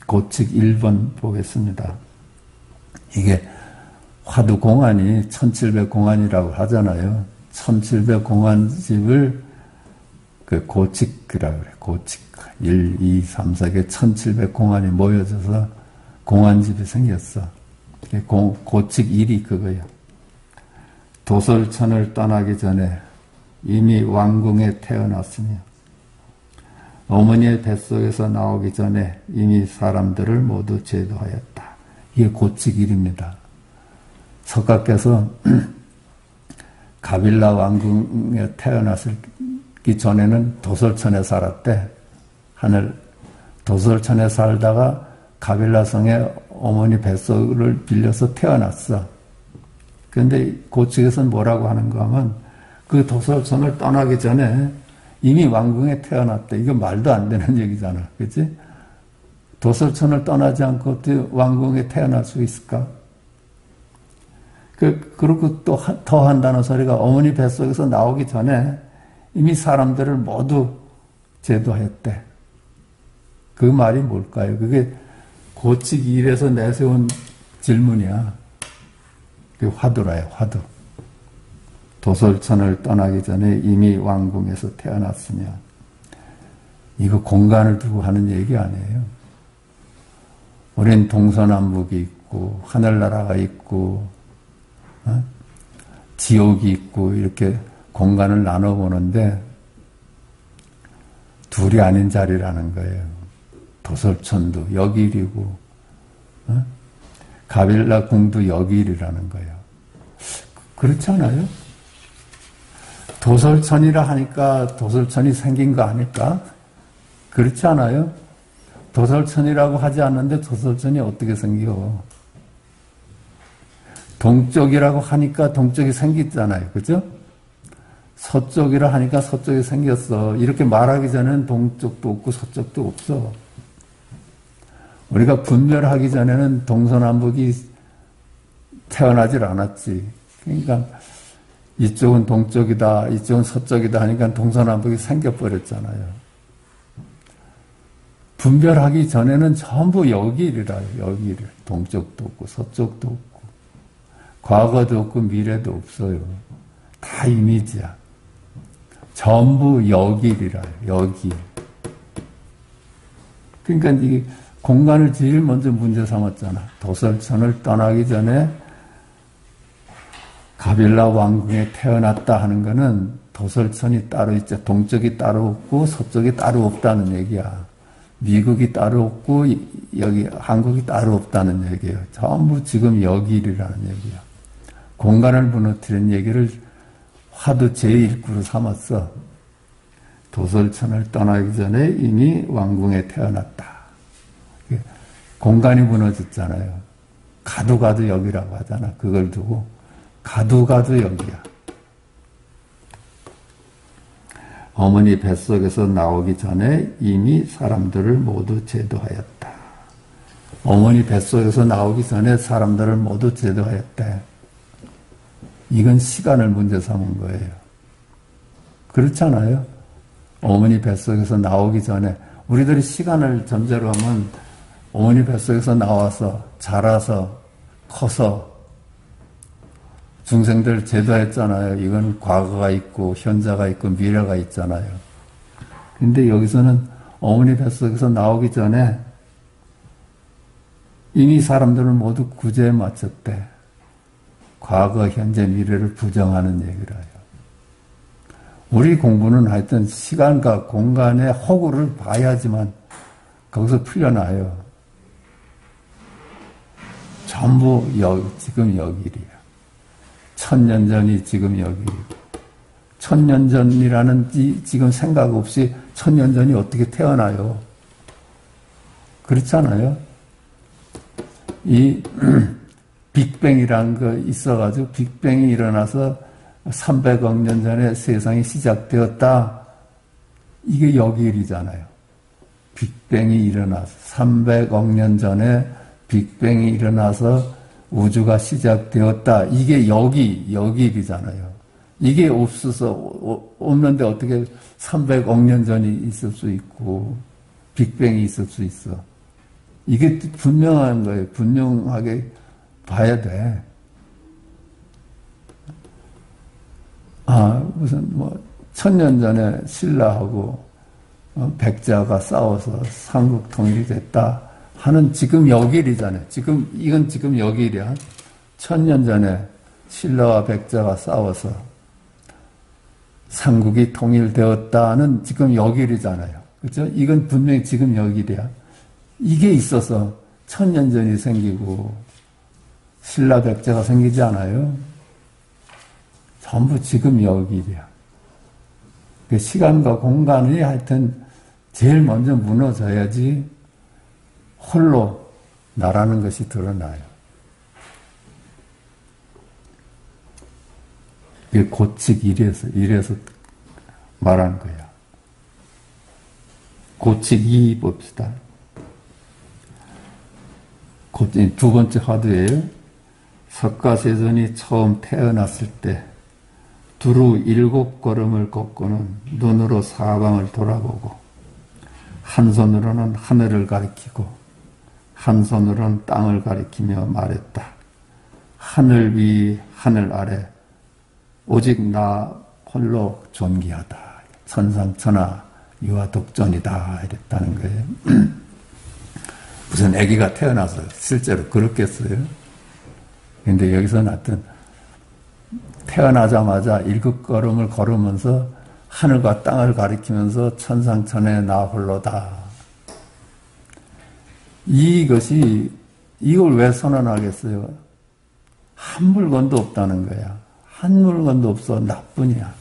고칙 1번 보겠습니다. 이게 화두공안이 1700공안이라고 하잖아요. 1700공안집을 그 고칙이라고 그래. 고칙. 1, 2, 3, 4개 1700공안이 모여져서 공안집이 생겼어. 고칙 1이 그거야. 도솔천을 떠나기 전에 이미 왕궁에 태어났으며 어머니의 뱃속에서 나오기 전에 이미 사람들을 모두 제도하였다. 이게 고칙 1입니다. 석가께서 가빌라 왕궁에 태어났기 전에는 도솔천에 살았대. 도솔천에 살다가 가빌라성에 어머니 뱃속을 빌려서 태어났어. 그런데 고측에서는 뭐라고 하는가 하면 그 도솔천을 떠나기 전에 이미 왕궁에 태어났대. 이거 말도 안 되는 얘기잖아. 그치? 도솔천을 떠나지 않고 어떻게 왕궁에 태어날 수 있을까? 그리고 또 더 한다는 소리가 어머니 뱃속에서 나오기 전에 이미 사람들을 모두 제도했대. 그 말이 뭘까요? 그게 고칙 일에서 내세운 질문이야. 그 화두라요, 화두. 도솔천을 떠나기 전에 이미 왕궁에서 태어났으면. 이거 공간을 두고 하는 얘기 아니에요. 우린 동서남북이 있고 하늘나라가 있고 지옥이 있고 이렇게 공간을 나눠보는데 둘이 아닌 자리라는 거예요. 도솔천도 여기이고 가빌라 궁도 여기이라는 거예요. 그렇지 않아요? 도솔천이라 하니까 도솔천이 생긴 거 아닐까? 그렇지 않아요? 도솔천이라고 하지 않는데 도솔천이 어떻게 생겨? 동쪽이라고 하니까 동쪽이 생겼잖아요. 그죠? 서쪽이라 하니까 서쪽이 생겼어. 이렇게 말하기 전에는 동쪽도 없고 서쪽도 없어. 우리가 분별하기 전에는 동서남북이 태어나질 않았지. 그러니까 이쪽은 동쪽이다, 이쪽은 서쪽이다 하니까 동서남북이 생겨버렸잖아요. 분별하기 전에는 전부 여기이라요. 여기를. 동쪽도 없고 서쪽도 없고 과거도 없고 미래도 없어요. 다 이미지야. 전부 여기이라요. 여기. 그러니까 이게 공간을 제일 먼저 문제 삼았잖아. 도솔천을 떠나기 전에 가빌라 왕궁에 태어났다 하는 거는 도솔천이 따로 있죠. 동쪽이 따로 없고 서쪽이 따로 없다는 얘기야. 미국이 따로 없고 여기 한국이 따로 없다는 얘기예요. 전부 지금 여기이라는 얘기야. 공간을 무너뜨린 얘기를 화두 제1구로 삼았어. 도솔천을 떠나기 전에 이미 왕궁에 태어났다. 공간이 무너졌잖아요. 가도 여기라고 하잖아. 그걸 두고 가도 여기야. 어머니 뱃속에서 나오기 전에 이미 사람들을 모두 제도하였다. 어머니 뱃속에서 나오기 전에 사람들을 모두 제도하였대. 이건 시간을 문제 삼은 거예요. 그렇잖아요. 어머니 뱃속에서 나오기 전에 우리들이 시간을 전제로 하면 어머니 뱃속에서 나와서 자라서 커서 중생들 제도했잖아요. 이건 과거가 있고 현재가 있고 미래가 있잖아요. 근데 여기서는 어머니 뱃속에서 나오기 전에 이미 사람들을 모두 구제에 맞췄대. 과거, 현재, 미래를 부정하는 얘기라요. 우리 공부는 하여튼 시간과 공간의 허구를 봐야지만 거기서 풀려나요. 전부 지금 여기이야. 1000년 전이 지금 여기이고 1000년 전이라는 지금 생각 없이 1000년 전이 어떻게 태어나요? 그렇잖아요. 이 빅뱅이라는 거 있어가지고 빅뱅이 일어나서 300억 년 전에 세상이 시작되었다. 이게 여기일이잖아요. 빅뱅이 일어나서 300억 년 전에 빅뱅이 일어나서 우주가 시작되었다. 이게 여기일이잖아요. 이게 없는데 어떻게 300억 년 전이 있을 수 있고 빅뱅이 있을 수 있어. 이게 분명한 거예요. 분명하게 봐야 돼. 무슨 1000년 전에 신라하고 백자가 싸워서 삼국 통일이 됐다 하는 지금 여기일이잖아요. 이건 지금 여기일이야. 1000년 전에 신라와 백자가 싸워서 삼국이 통일되었다는 지금 여기일이잖아요. 그렇죠? 이건 분명히 지금 여기일이야. 이게 있어서 1000년 전이 생기고 신라 백제가 생기지 않아요. 전부 지금 여기일이야. 그 시간과 공간이 하여튼 제일 먼저 무너져야지 홀로 나라는 것이 드러나요. 이게 고칙 이래서 말하는 거야. 고칙 2 봅시다. 두 번째 화두예요. 석가세존이 처음 태어났을 때 두루 7걸음을 걷고는 눈으로 사방을 돌아보고 한 손으로는 하늘을 가리키고 한 손으로는 땅을 가리키며 말했다. 하늘 위 하늘 아래 오직 나 홀로 존귀하다. 천상천하 유아 독존이다. 이랬다는 거예요. 무슨 아기가 태어나서 실제로 그렇겠어요? 근데 여기서는 하여튼 태어나자마자 7걸음을 걸으면서 하늘과 땅을 가리키면서 천상천하에 나 홀로다. 이걸 왜 선언하겠어요? 한 물건도 없다는 거야. 한 물건도 없어. 나뿐이야.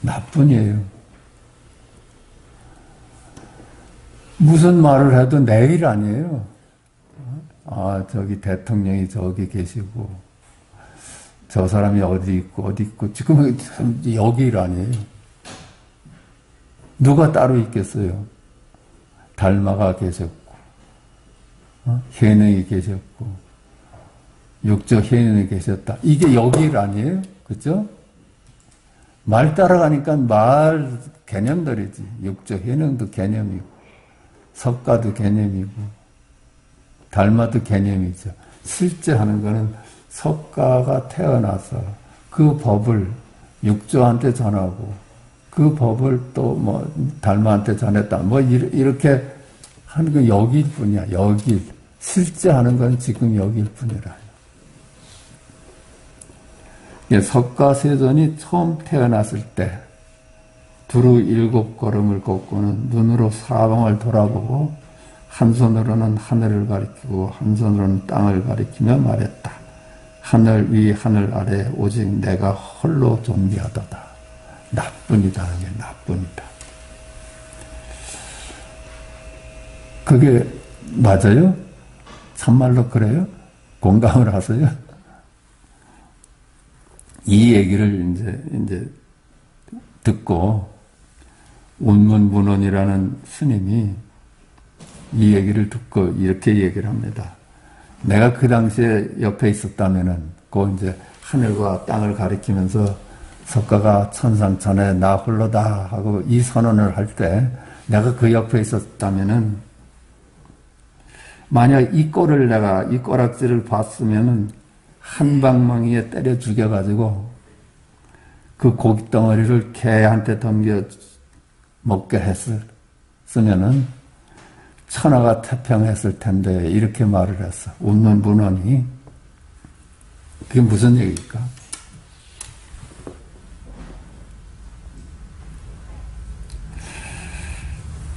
나뿐이에요. 무슨 말을 해도 내 일 아니에요. 저기 대통령이 저기 계시고, 저 사람이 어디 있고, 지금 여기 일 아니에요. 누가 따로 있겠어요? 달마가 계셨고, 현행이 계셨고, 육적 현행이 계셨다. 이게 여기 일 아니에요? 그죠? 말 따라가니까 말 개념들이지. 육적 현행도 개념이고, 석가도 개념이고, 달마도 개념이죠. 실제 하는 거는 석가가 태어나서 그 법을 육조한테 전하고 그 법을 또 달마한테 전했다. 이렇게 하는 건 여기일 뿐이야. 여기. 실제 하는 건 지금 여기일 뿐이라. 석가세존이 처음 태어났을 때 두루 7걸음을 걷고는 눈으로 사방을 돌아보고 한 손으로는 하늘을 가리키고 한 손으로는 땅을 가리키며 말했다. 하늘 위 하늘 아래 오직 내가 홀로 존귀하도다. 나뿐이다. 나뿐이다. 그게 맞아요? 참말로 그래요? 공감을 하세요? 이 얘기를 이제 듣고 운문문원이라는 스님이 이 얘기를 듣고 이렇게 얘기를 합니다. 내가 그 당시에 옆에 있었다면은, 이제 하늘과 땅을 가리키면서 석가가 천상천하에 나 홀로다 하고 이 선언을 할 때 내가 그 옆에 있었다면은, 만약 이 꼬락지를 봤으면은 한 방망이에 때려 죽여가지고 그 고깃덩어리를 개한테 덤겨 먹게 했으면은 천하가 태평했을 텐데 이렇게 말을 했어. 웃는 문헌이. 그게 무슨 얘기일까?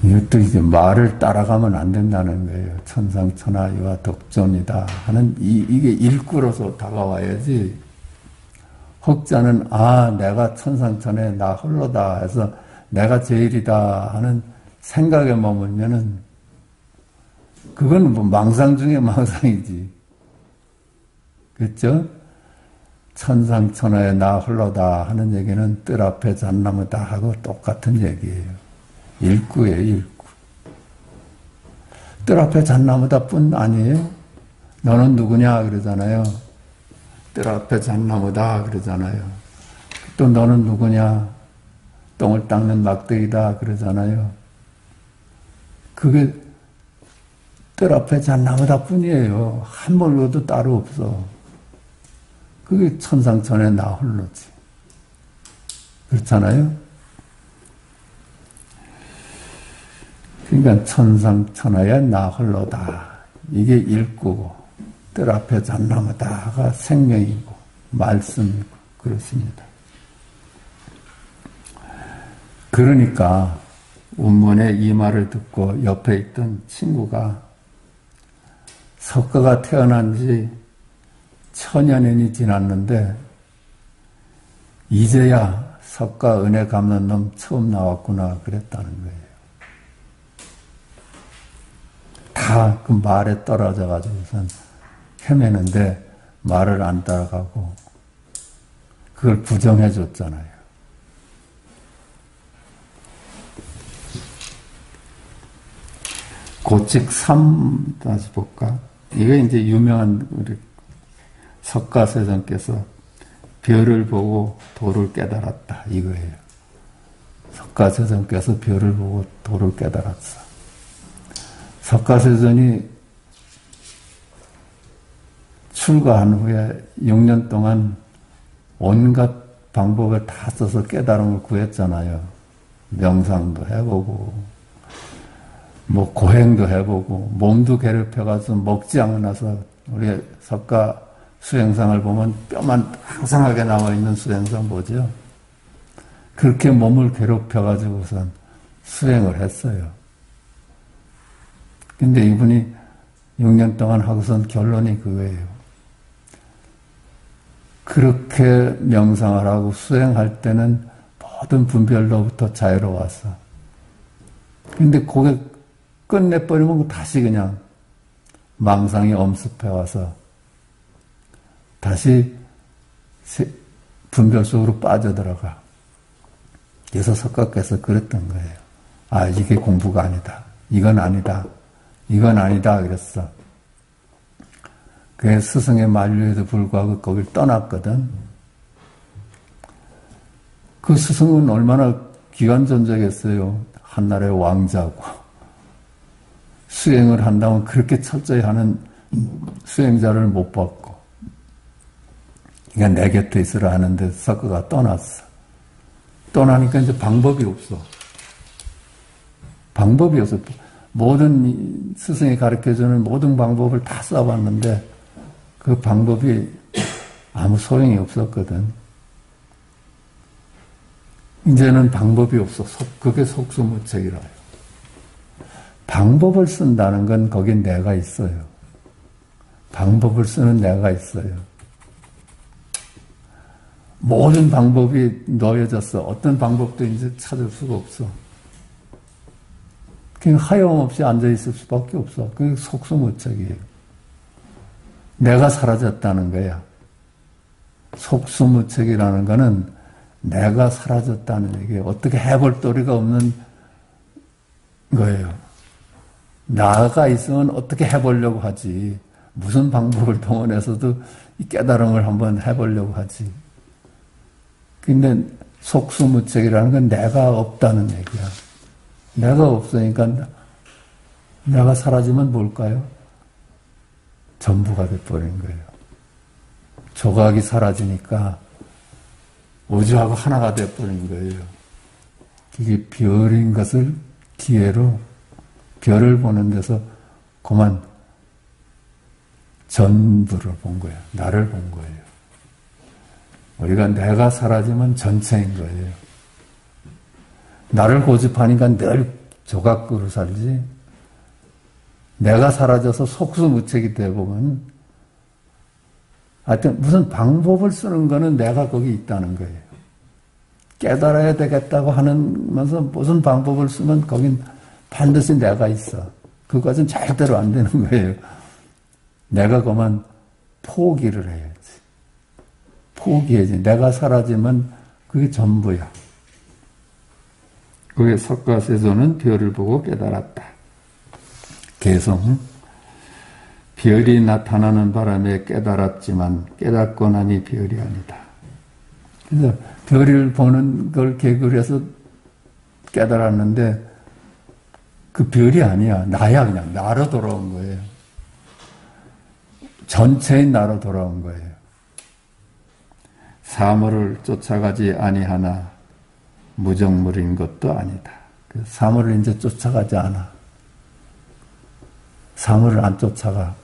이것도 이제 말을 따라가면 안 된다는 거예요. 천상천하 유아 독존이다 하는 이게 일구로서 다가와야지. 혹자는 내가 천상천하에 나 홀로다 해서 내가 제일이다 하는 생각에 머물면은 그건 망상 중에 망상이지. 그렇죠? 천상천하에 나 홀로다 하는 얘기는 뜰 앞에 잣나무다 하고 똑같은 얘기예요. 일구예요, 일구. 뜰 앞에 잣나무다 뿐 아니에요? 너는 누구냐 그러잖아요. 뜰 앞에 잣나무다 그러잖아요. 또 너는 누구냐? 똥을 닦는 막대기다 그러잖아요. 그게 뜰 앞에 잣나무다 뿐이에요. 한 벌로도 따로 없어. 그게 천상천하에 나 홀로지. 그렇잖아요? 그러니까 천상천하에 나 홀로다. 이게 일구고 뜰 앞에 잣나무다가 생명이고 말씀이고 그렇습니다. 그러니까 운문의 이 말을 듣고 옆에 있던 친구가 석가가 태어난 지 1000여년이 지났는데 이제야 석가 은혜 갚는 놈 처음 나왔구나 그랬다는 거예요. 다 그 말에 떨어져 가지고선 헤매는데 말을 안 따라가고 그걸 부정해 줬잖아요. 고칙 3 다시 볼까? 이게 이제 유명한 우리 석가세존께서 별을 보고 도를 깨달았다 이거예요. 석가세존께서 별을 보고 도를 깨달았어. 석가세존이 출가한 후에 6년 동안 온갖 방법을 다 써서 깨달음을 구했잖아요. 명상도 해보고 뭐 고행도 해보고 몸도 괴롭혀가지고 먹지 않아서 우리 석가 수행상을 보면 뼈만 항상하게 남아있는 수행상 뭐죠? 그렇게 몸을 괴롭혀가지고선 수행을 했어요. 근데 이분이 6년 동안 하고선 결론이 그거예요. 그렇게 명상을 하고 수행할 때는 모든 분별로부터 자유로웠어. 근데 그게 끝내버리면 다시 그냥 망상이 엄습해와서 다시 분별 속으로 빠져들어가. 그래서 석가께서 그랬던 거예요. 아, 이게 공부가 아니다. 이건 아니다. 이건 아니다. 그랬어. 그 스승의 만류에도 불구하고 거길 떠났거든. 그 스승은 얼마나 기관존적했어요. 한나라의 왕자고. 수행을 한다면 그렇게 철저히 하는 수행자를 못 봤고. 그러니까 내 곁에 있으라 하는데 석가가 떠났어. 떠나니까 이제 방법이 없어. 방법이 없어. 모든 스승이 가르쳐주는 모든 방법을 다 써봤는데 그 방법이 아무 소용이 없었거든. 이제는 방법이 없어. 그게 속수무책이라요. 방법을 쓴다는 건 거긴 내가 있어요. 방법을 쓰는 내가 있어요. 모든 방법이 놓여졌어. 어떤 방법도 이제 찾을 수가 없어. 그냥 하염없이 앉아있을 수밖에 없어. 그게 속수무책이에요. 내가 사라졌다는 거야. 속수무책이라는 거는 내가 사라졌다는 얘기예요. 어떻게 해볼 도리가 없는 거예요. 나가 있으면 어떻게 해보려고 하지. 무슨 방법을 동원해서도 이 깨달음을 한번 해보려고 하지. 근데 속수무책이라는 건 내가 없다는 얘기야. 내가 없으니까 내가 사라지면 뭘까요? 전부가 돼버린 거예요. 조각이 사라지니까 우주하고 하나가 돼버린 거예요. 이게 별인 것을 기회로 별을 보는 데서 그만 전부를 본 거예요. 나를 본 거예요. 우리가 내가 사라지면 전체인 거예요. 나를 고집하니까 늘 조각으로 살지. 내가 사라져서 속수무책이 되보면 하여튼 무슨 방법을 쓰는 거는 내가 거기 있다는 거예요. 깨달아야 되겠다고 하면서 무슨 방법을 쓰면 거긴 반드시 내가 있어. 그것은 절대로 안 되는 거예요. 내가 그만 포기를 해야지. 포기해야지. 내가 사라지면 그게 전부야. 그게 석가세존은 별을 보고 깨달았다. 개성. 별이 나타나는 바람에 깨달았지만 깨닫고 나니 별이 아니다. 그래서 별을 보는 걸 계기로 해서 깨달았는데 그 별이 아니야. 나야. 그냥 나로 돌아온 거예요. 전체인 나로 돌아온 거예요. 사물을 쫓아가지 아니하나 무정물인 것도 아니다. 사물을 이제 쫓아가지 않아. 사물을 안 쫓아가.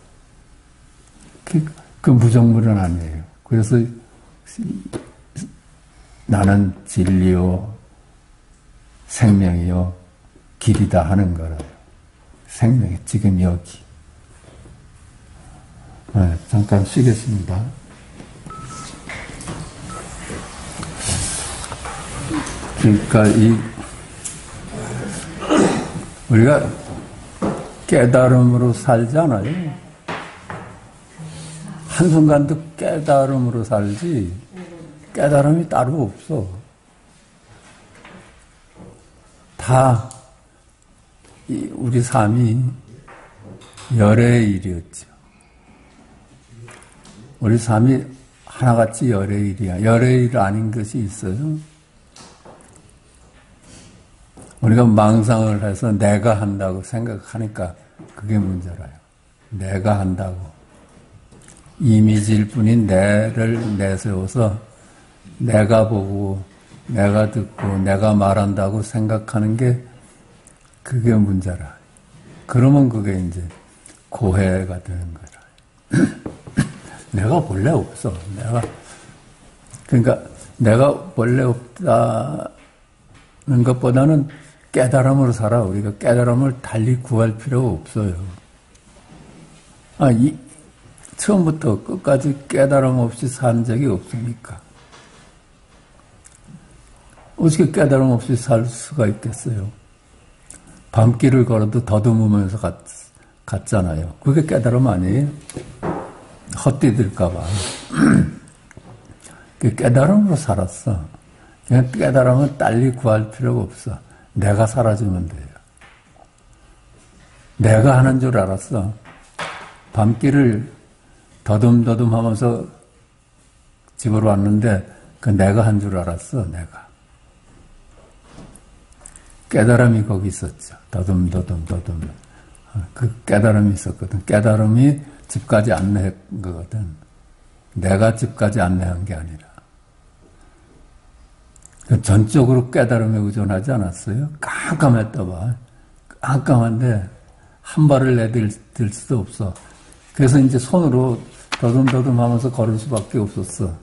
그 무정물은 아니에요. 그래서 나는 진리요, 생명이요, 길이다 하는 거예요. 생명이 지금 여기. 네, 잠깐 쉬겠습니다. 그러니까 우리가 깨달음으로 살잖아요. 한순간도 깨달음으로 살지 깨달음이 따로 없어. 다 우리 삶이 열애의 일이었죠. 우리 삶이 하나같이 열애의 일이야. 열애의 일 아닌 것이 있어요. 우리가 망상을 해서 내가 한다고 생각하니까 그게 문제라요. 내가 한다고. 이미지일 뿐인 내를 내세워서 내가 보고 내가 듣고 내가 말한다고 생각하는 게 그게 문제라. 그러면 그게 이제 고해가 되는 거라. 내가 본래 없어. 그러니까 내가 본래 없다는 것보다는 깨달음으로 살아. 우리가 깨달음을 달리 구할 필요가 없어요. 처음부터 끝까지 깨달음 없이 산 적이 없으니까. 어떻게 깨달음 없이 살 수가 있겠어요? 밤길을 걸어도 더듬으면서 갔잖아요. 그게 깨달음 아니에요? 헛디딜까봐. 깨달음으로 살았어. 그냥 깨달음은 달리 구할 필요가 없어. 내가 사라지면 돼요. 내가 하는 줄 알았어. 밤길을 더듬더듬 하면서 집으로 왔는데 그 내가 한 줄 알았어. 내가. 깨달음이 거기 있었죠. 더듬더듬. 그 깨달음이 있었거든. 깨달음이 집까지 안내한 거거든. 내가 집까지 안내한 게 아니라. 전적으로 깨달음에 의존하지 않았어요. 깜깜했다 봐. 깜깜한데 한 발을 내딜 수도 없어. 그래서 이제 손으로 더듬더듬 하면서 걸을 수밖에 없었어.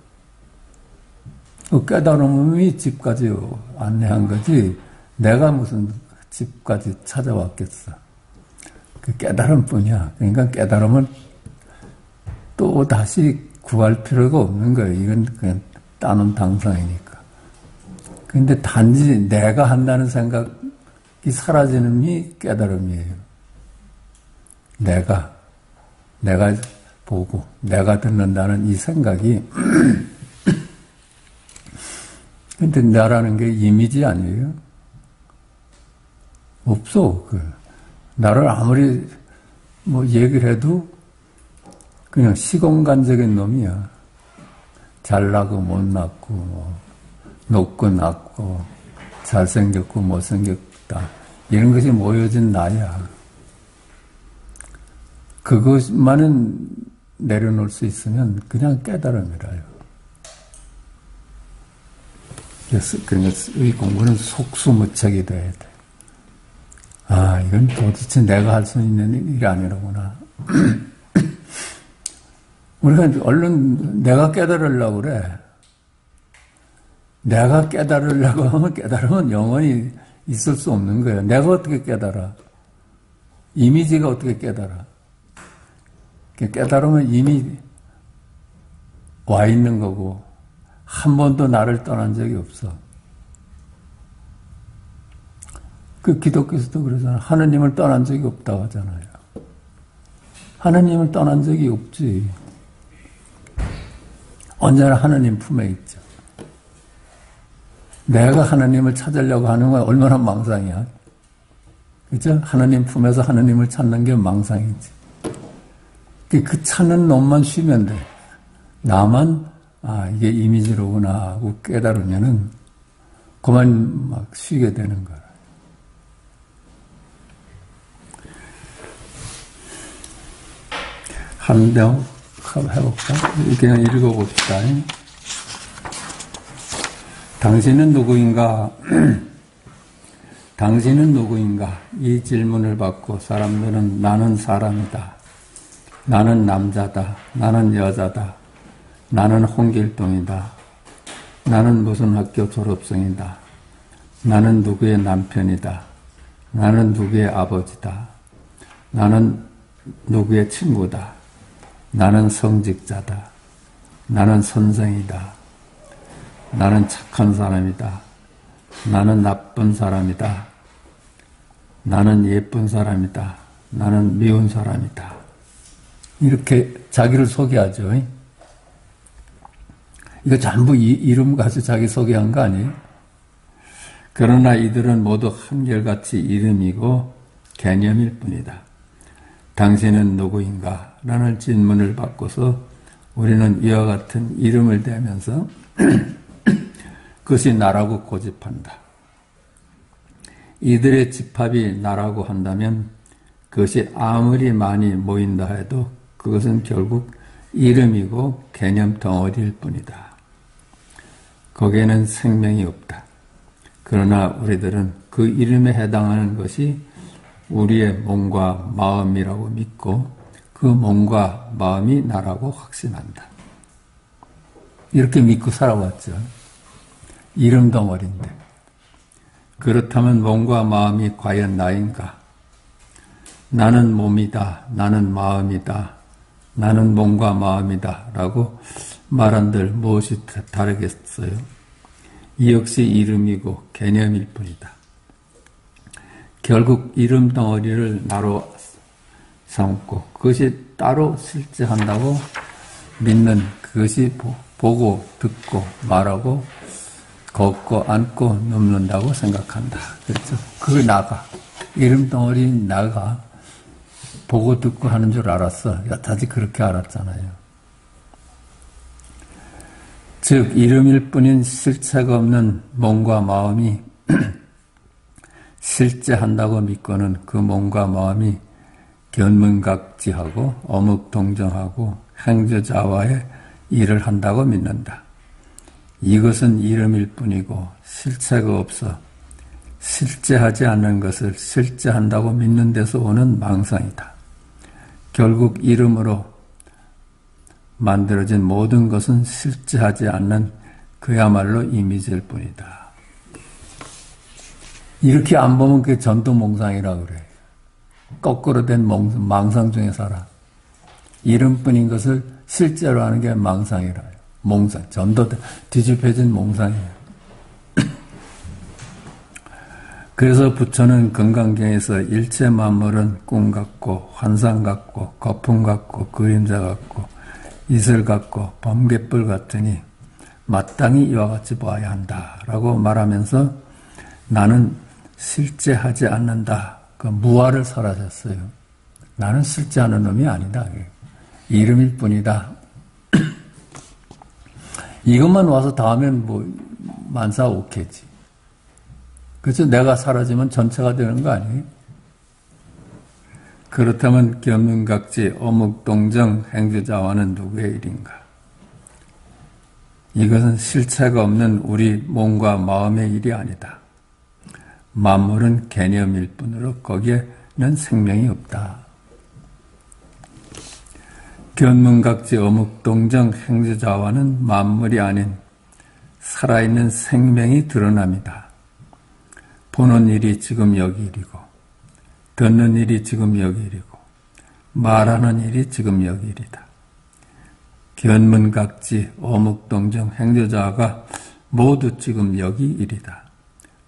그 깨달음이 집까지 안내한 거지 내가 무슨 집까지 찾아왔겠어. 그 깨달음뿐이야. 그러니까 깨달음은 또 다시 구할 필요가 없는 거예요. 이건 그냥 따놓은 당상이니까. 근데 단지 내가 한다는 생각이 사라지는 게 깨달음이에요. 내가 보고 내가 듣는다는 이 생각이 근데 나라는 게 이미지 아니에요? 없어. 나를 아무리 얘기를 해도 그냥 시공간적인 놈이야. 잘나고 못났고 높고 낮고 잘생겼고 못생겼다. 이런 것이 모여진 나야. 그것만은 내려놓을 수 있으면 그냥 깨달음이라요. 그래서 이 공부는 속수무책이 돼야 돼. 이건 도대체 내가 할 수 있는 일이 아니라구나. 우리가 얼른 내가 깨달으려고 그래. 내가 깨달으려고 하면 깨달으면 영원히 있을 수 없는 거예요. 내가 어떻게 깨달아? 이미지가 어떻게 깨달아? 깨달으면 이미 와 있는 거고 한 번도 나를 떠난 적이 없어. 그 기독교에서도 그러잖아. 하느님을 떠난 적이 없다고 하잖아요. 하느님을 떠난 적이 없지. 언제나 하느님 품에 있죠. 내가 하느님을 찾으려고 하는 건 얼마나 망상이야. 그죠? 하느님 품에서 하느님을 찾는 게 망상이지. 그 찾는 놈만 쉬면 돼. 나만 이게 이미지로구나 하고 깨달으면은 그만 막 쉬게 되는 거야. 한 명 해볼까? 그냥 읽어봅시다. 당신은 누구인가? 당신은 누구인가? 이 질문을 받고 사람들은 나는 사람이다. 나는 남자다. 나는 여자다. 나는 홍길동이다. 나는 무슨 학교 졸업생이다. 나는 누구의 남편이다. 나는 누구의 아버지다. 나는 누구의 친구다. 나는 성직자다. 나는 선생이다. 나는 착한 사람이다. 나는 나쁜 사람이다. 나는 예쁜 사람이다. 나는 미운 사람이다. 이렇게 자기를 소개하죠. 이거 전부 이름 가지고 자기 소개한 거 아니에요? 그러나 이들은 모두 한결같이 이름이고 개념일 뿐이다. 당신은 누구인가? 라는 질문을 받고서 우리는 이와 같은 이름을 대면서 그것이 나라고 고집한다. 이들의 집합이 나라고 한다면 그것이 아무리 많이 모인다 해도 그것은 결국 이름이고 개념 덩어리일 뿐이다. 거기에는 생명이 없다. 그러나 우리들은 그 이름에 해당하는 것이 우리의 몸과 마음이라고 믿고 그 몸과 마음이 나라고 확신한다. 이렇게 믿고 살아왔죠. 이름 덩어리인데. 그렇다면 몸과 마음이 과연 나인가? 나는 몸이다. 나는 마음이다. 나는 몸과 마음이다. 라고 말한들 무엇이 다르겠어요? 이 역시 이름이고 개념일 뿐이다. 결국 이름 덩어리를 나로 삼고 그것이 따로 실제한다고 믿는 그것이 보고 듣고 말하고 걷고 앉고 눕는다고 생각한다. 그렇죠? 그게 나가. 이름 덩어리 나가. 보고 듣고 하는 줄 알았어. 여타지 그렇게 알았잖아요. 즉 이름일 뿐인 실체가 없는 몸과 마음이 실제한다고 믿고는 그 몸과 마음이 견문각지하고 어묵동정하고 행주자와의 일을 한다고 믿는다. 이것은 이름일 뿐이고 실체가 없어 실제하지 않는 것을 실제한다고 믿는 데서 오는 망상이다. 결국 이름으로 만들어진 모든 것은 실제하지 않는 그야말로 이미지일 뿐이다. 이렇게 안 보면 그게 전도몽상이라고 그래. 거꾸로 된 망상 중에 살아. 이름뿐인 것을 실제로 하는 게 망상이라요. 몽상, 전도 뒤집혀진 몽상이에요. 그래서 부처는 금강경에서 일체 만물은 꿈 같고 환상 같고 거품 같고 그림자 같고 이슬 같고 번갯불 같으니 마땅히 이와 같이 보아야 한다라고 말하면서 나는 실제하지 않는다. 그 무아를 설하셨어요. 나는 실제하는 놈이 아니다. 이름일 뿐이다. 이것만 와서 다음엔 뭐 만사 오겠지. 그래서 내가 사라지면 전체가 되는 거 아니에요? 그렇다면 견문각지 어묵동정 행주자와는 누구의 일인가? 이것은 실체가 없는 우리 몸과 마음의 일이 아니다. 만물은 개념일 뿐으로 거기에는 생명이 없다. 견문각지 어묵동정 행주자와는 만물이 아닌 살아있는 생명이 드러납니다. 보는 일이 지금 여기 일이고 듣는 일이 지금 여기 일이고 말하는 일이 지금 여기 일이다. 견문각지 어묵동정 행주자가 모두 지금 여기 일이다.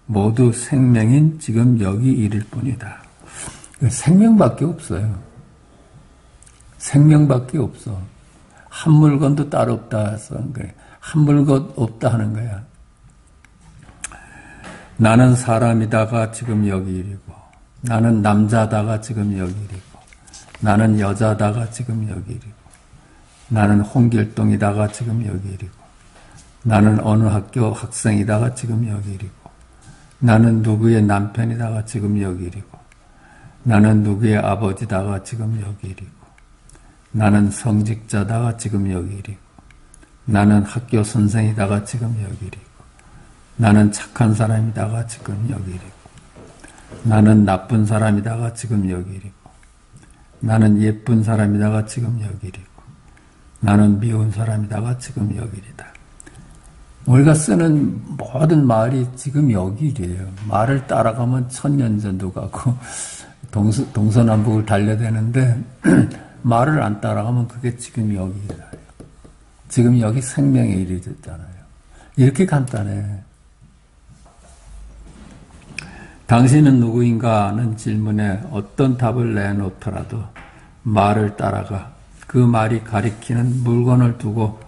모두 생명인 지금 여기 일일 뿐이다. 생명밖에 없어요. 생명밖에 없어. 한 물건도 따로 없다 해서 그래. 한 물건 없다 하는 거야. 나는 사람이다가 지금 여기 일이고 나는 남자다가 지금 여기 일이고 나는 여자다가 지금 여기 일이고 나는 홍길동이다가 지금 여기 일이고 나는 어느 학교 학생이다가 지금 여기 일이고 나는 누구의 남편이다가 지금 여기 일이고 나는 누구의 아버지다가 지금 여기 일이고 나는 성직자다가 지금 여기 일이고 나는 학교 선생이다가 지금 여기 일이고 나는 착한 사람이다가 지금 여기 일이고 나는 나쁜 사람이다가 지금 여기 일이고 나는 예쁜 사람이다가 지금 여기 일이고 나는 미운 사람이다가 지금 여기 일이다. 우리가 쓰는 모든 말이 지금 여기 일이에요. 말을 따라가면 천년전도 가고 동서남북을 달려대는데 말을 안 따라가면 그게 지금 여기 일이에요. 지금 여기 생명의 일이 됐잖아요. 이렇게 간단해. 당신은 누구인가 하는 질문에 어떤 답을 내놓더라도 말을 따라가 그 말이 가리키는 물건을 두고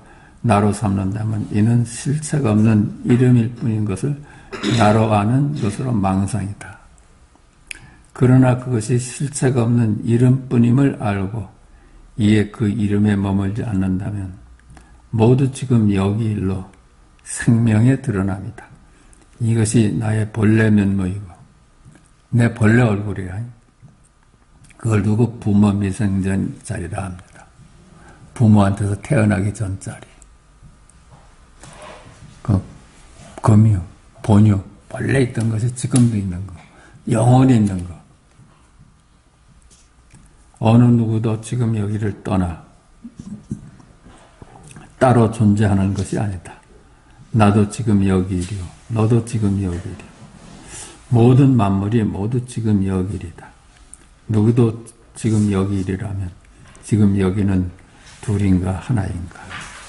나로 삼는다면 이는 실체가 없는 이름일 뿐인 것을 나로 아는 것으로 망상이다. 그러나 그것이 실체가 없는 이름뿐임을 알고 이에 그 이름에 머물지 않는다면 모두 지금 여기 일로 생명에 드러납니다. 이것이 나의 본래 면모이고 내 본래 얼굴이라. 그걸 두고 부모 미생전 자리라 합니다. 부모한테서 태어나기 전 자리. 그 금유, 본유, 원래 있던 것이 지금도 있는 거, 영원히 있는 거. 어느 누구도 지금 여기를 떠나 따로 존재하는 것이 아니다. 나도 지금 여기이리요. 너도 지금 여기이리요. 모든 만물이 모두 지금 여기이리다. 누구도 지금 여기이리라면 지금 여기는 둘인가 하나인가.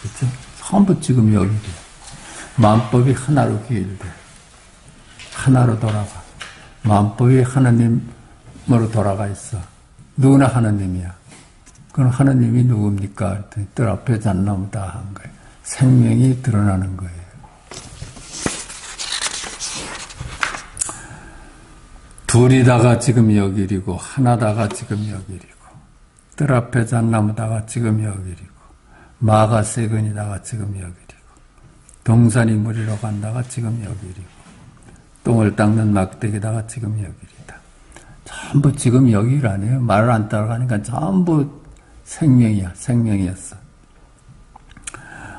그렇죠? 전부 지금 여기이리. 만법이 하나로 귀일돼. 하나로 돌아가. 만법이 하나님으로 돌아가 있어. 누구나 하나님이야. 그럼 하나님이 누굽니까? 뜰 앞에 잣나무 다 한 거예요. 생명이 드러나는 거예요. 둘이다가 지금 여기이고 하나다가 지금 여기이고 뜰 앞에 잣나무다가 지금 여기이고 마가 세근이다가 지금 여기이고 동산이 무리로 간다가 지금 여기이고 똥을 닦는 막대기다가 지금 여기이다. 전부 지금 여기를 아니에요. 말을 안 따라가니까 전부 생명이야. 생명이었어.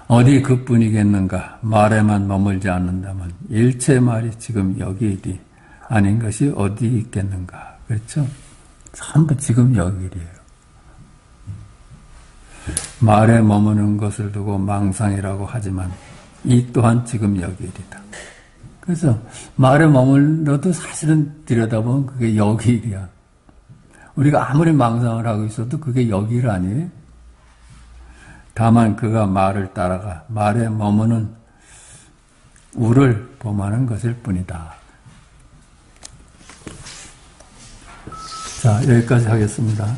어디 그뿐이겠는가. 말에만 머물지 않는다면 일체 말이 지금 여기이리 아닌 것이 어디 있겠는가. 그렇죠? 전부 지금 여기이에요. 말에 머무는 것을 두고 망상이라고 하지만 이 또한 지금 여기이리다. 그래서 말에 머물러도 사실은 들여다보면 그게 여기이야. 우리가 아무리 망상을 하고 있어도 그게 여기일 아니에요? 다만 그가 말을 따라가 말에 머무는 우를 범하는 것일 뿐이다. 자, 여기까지 하겠습니다.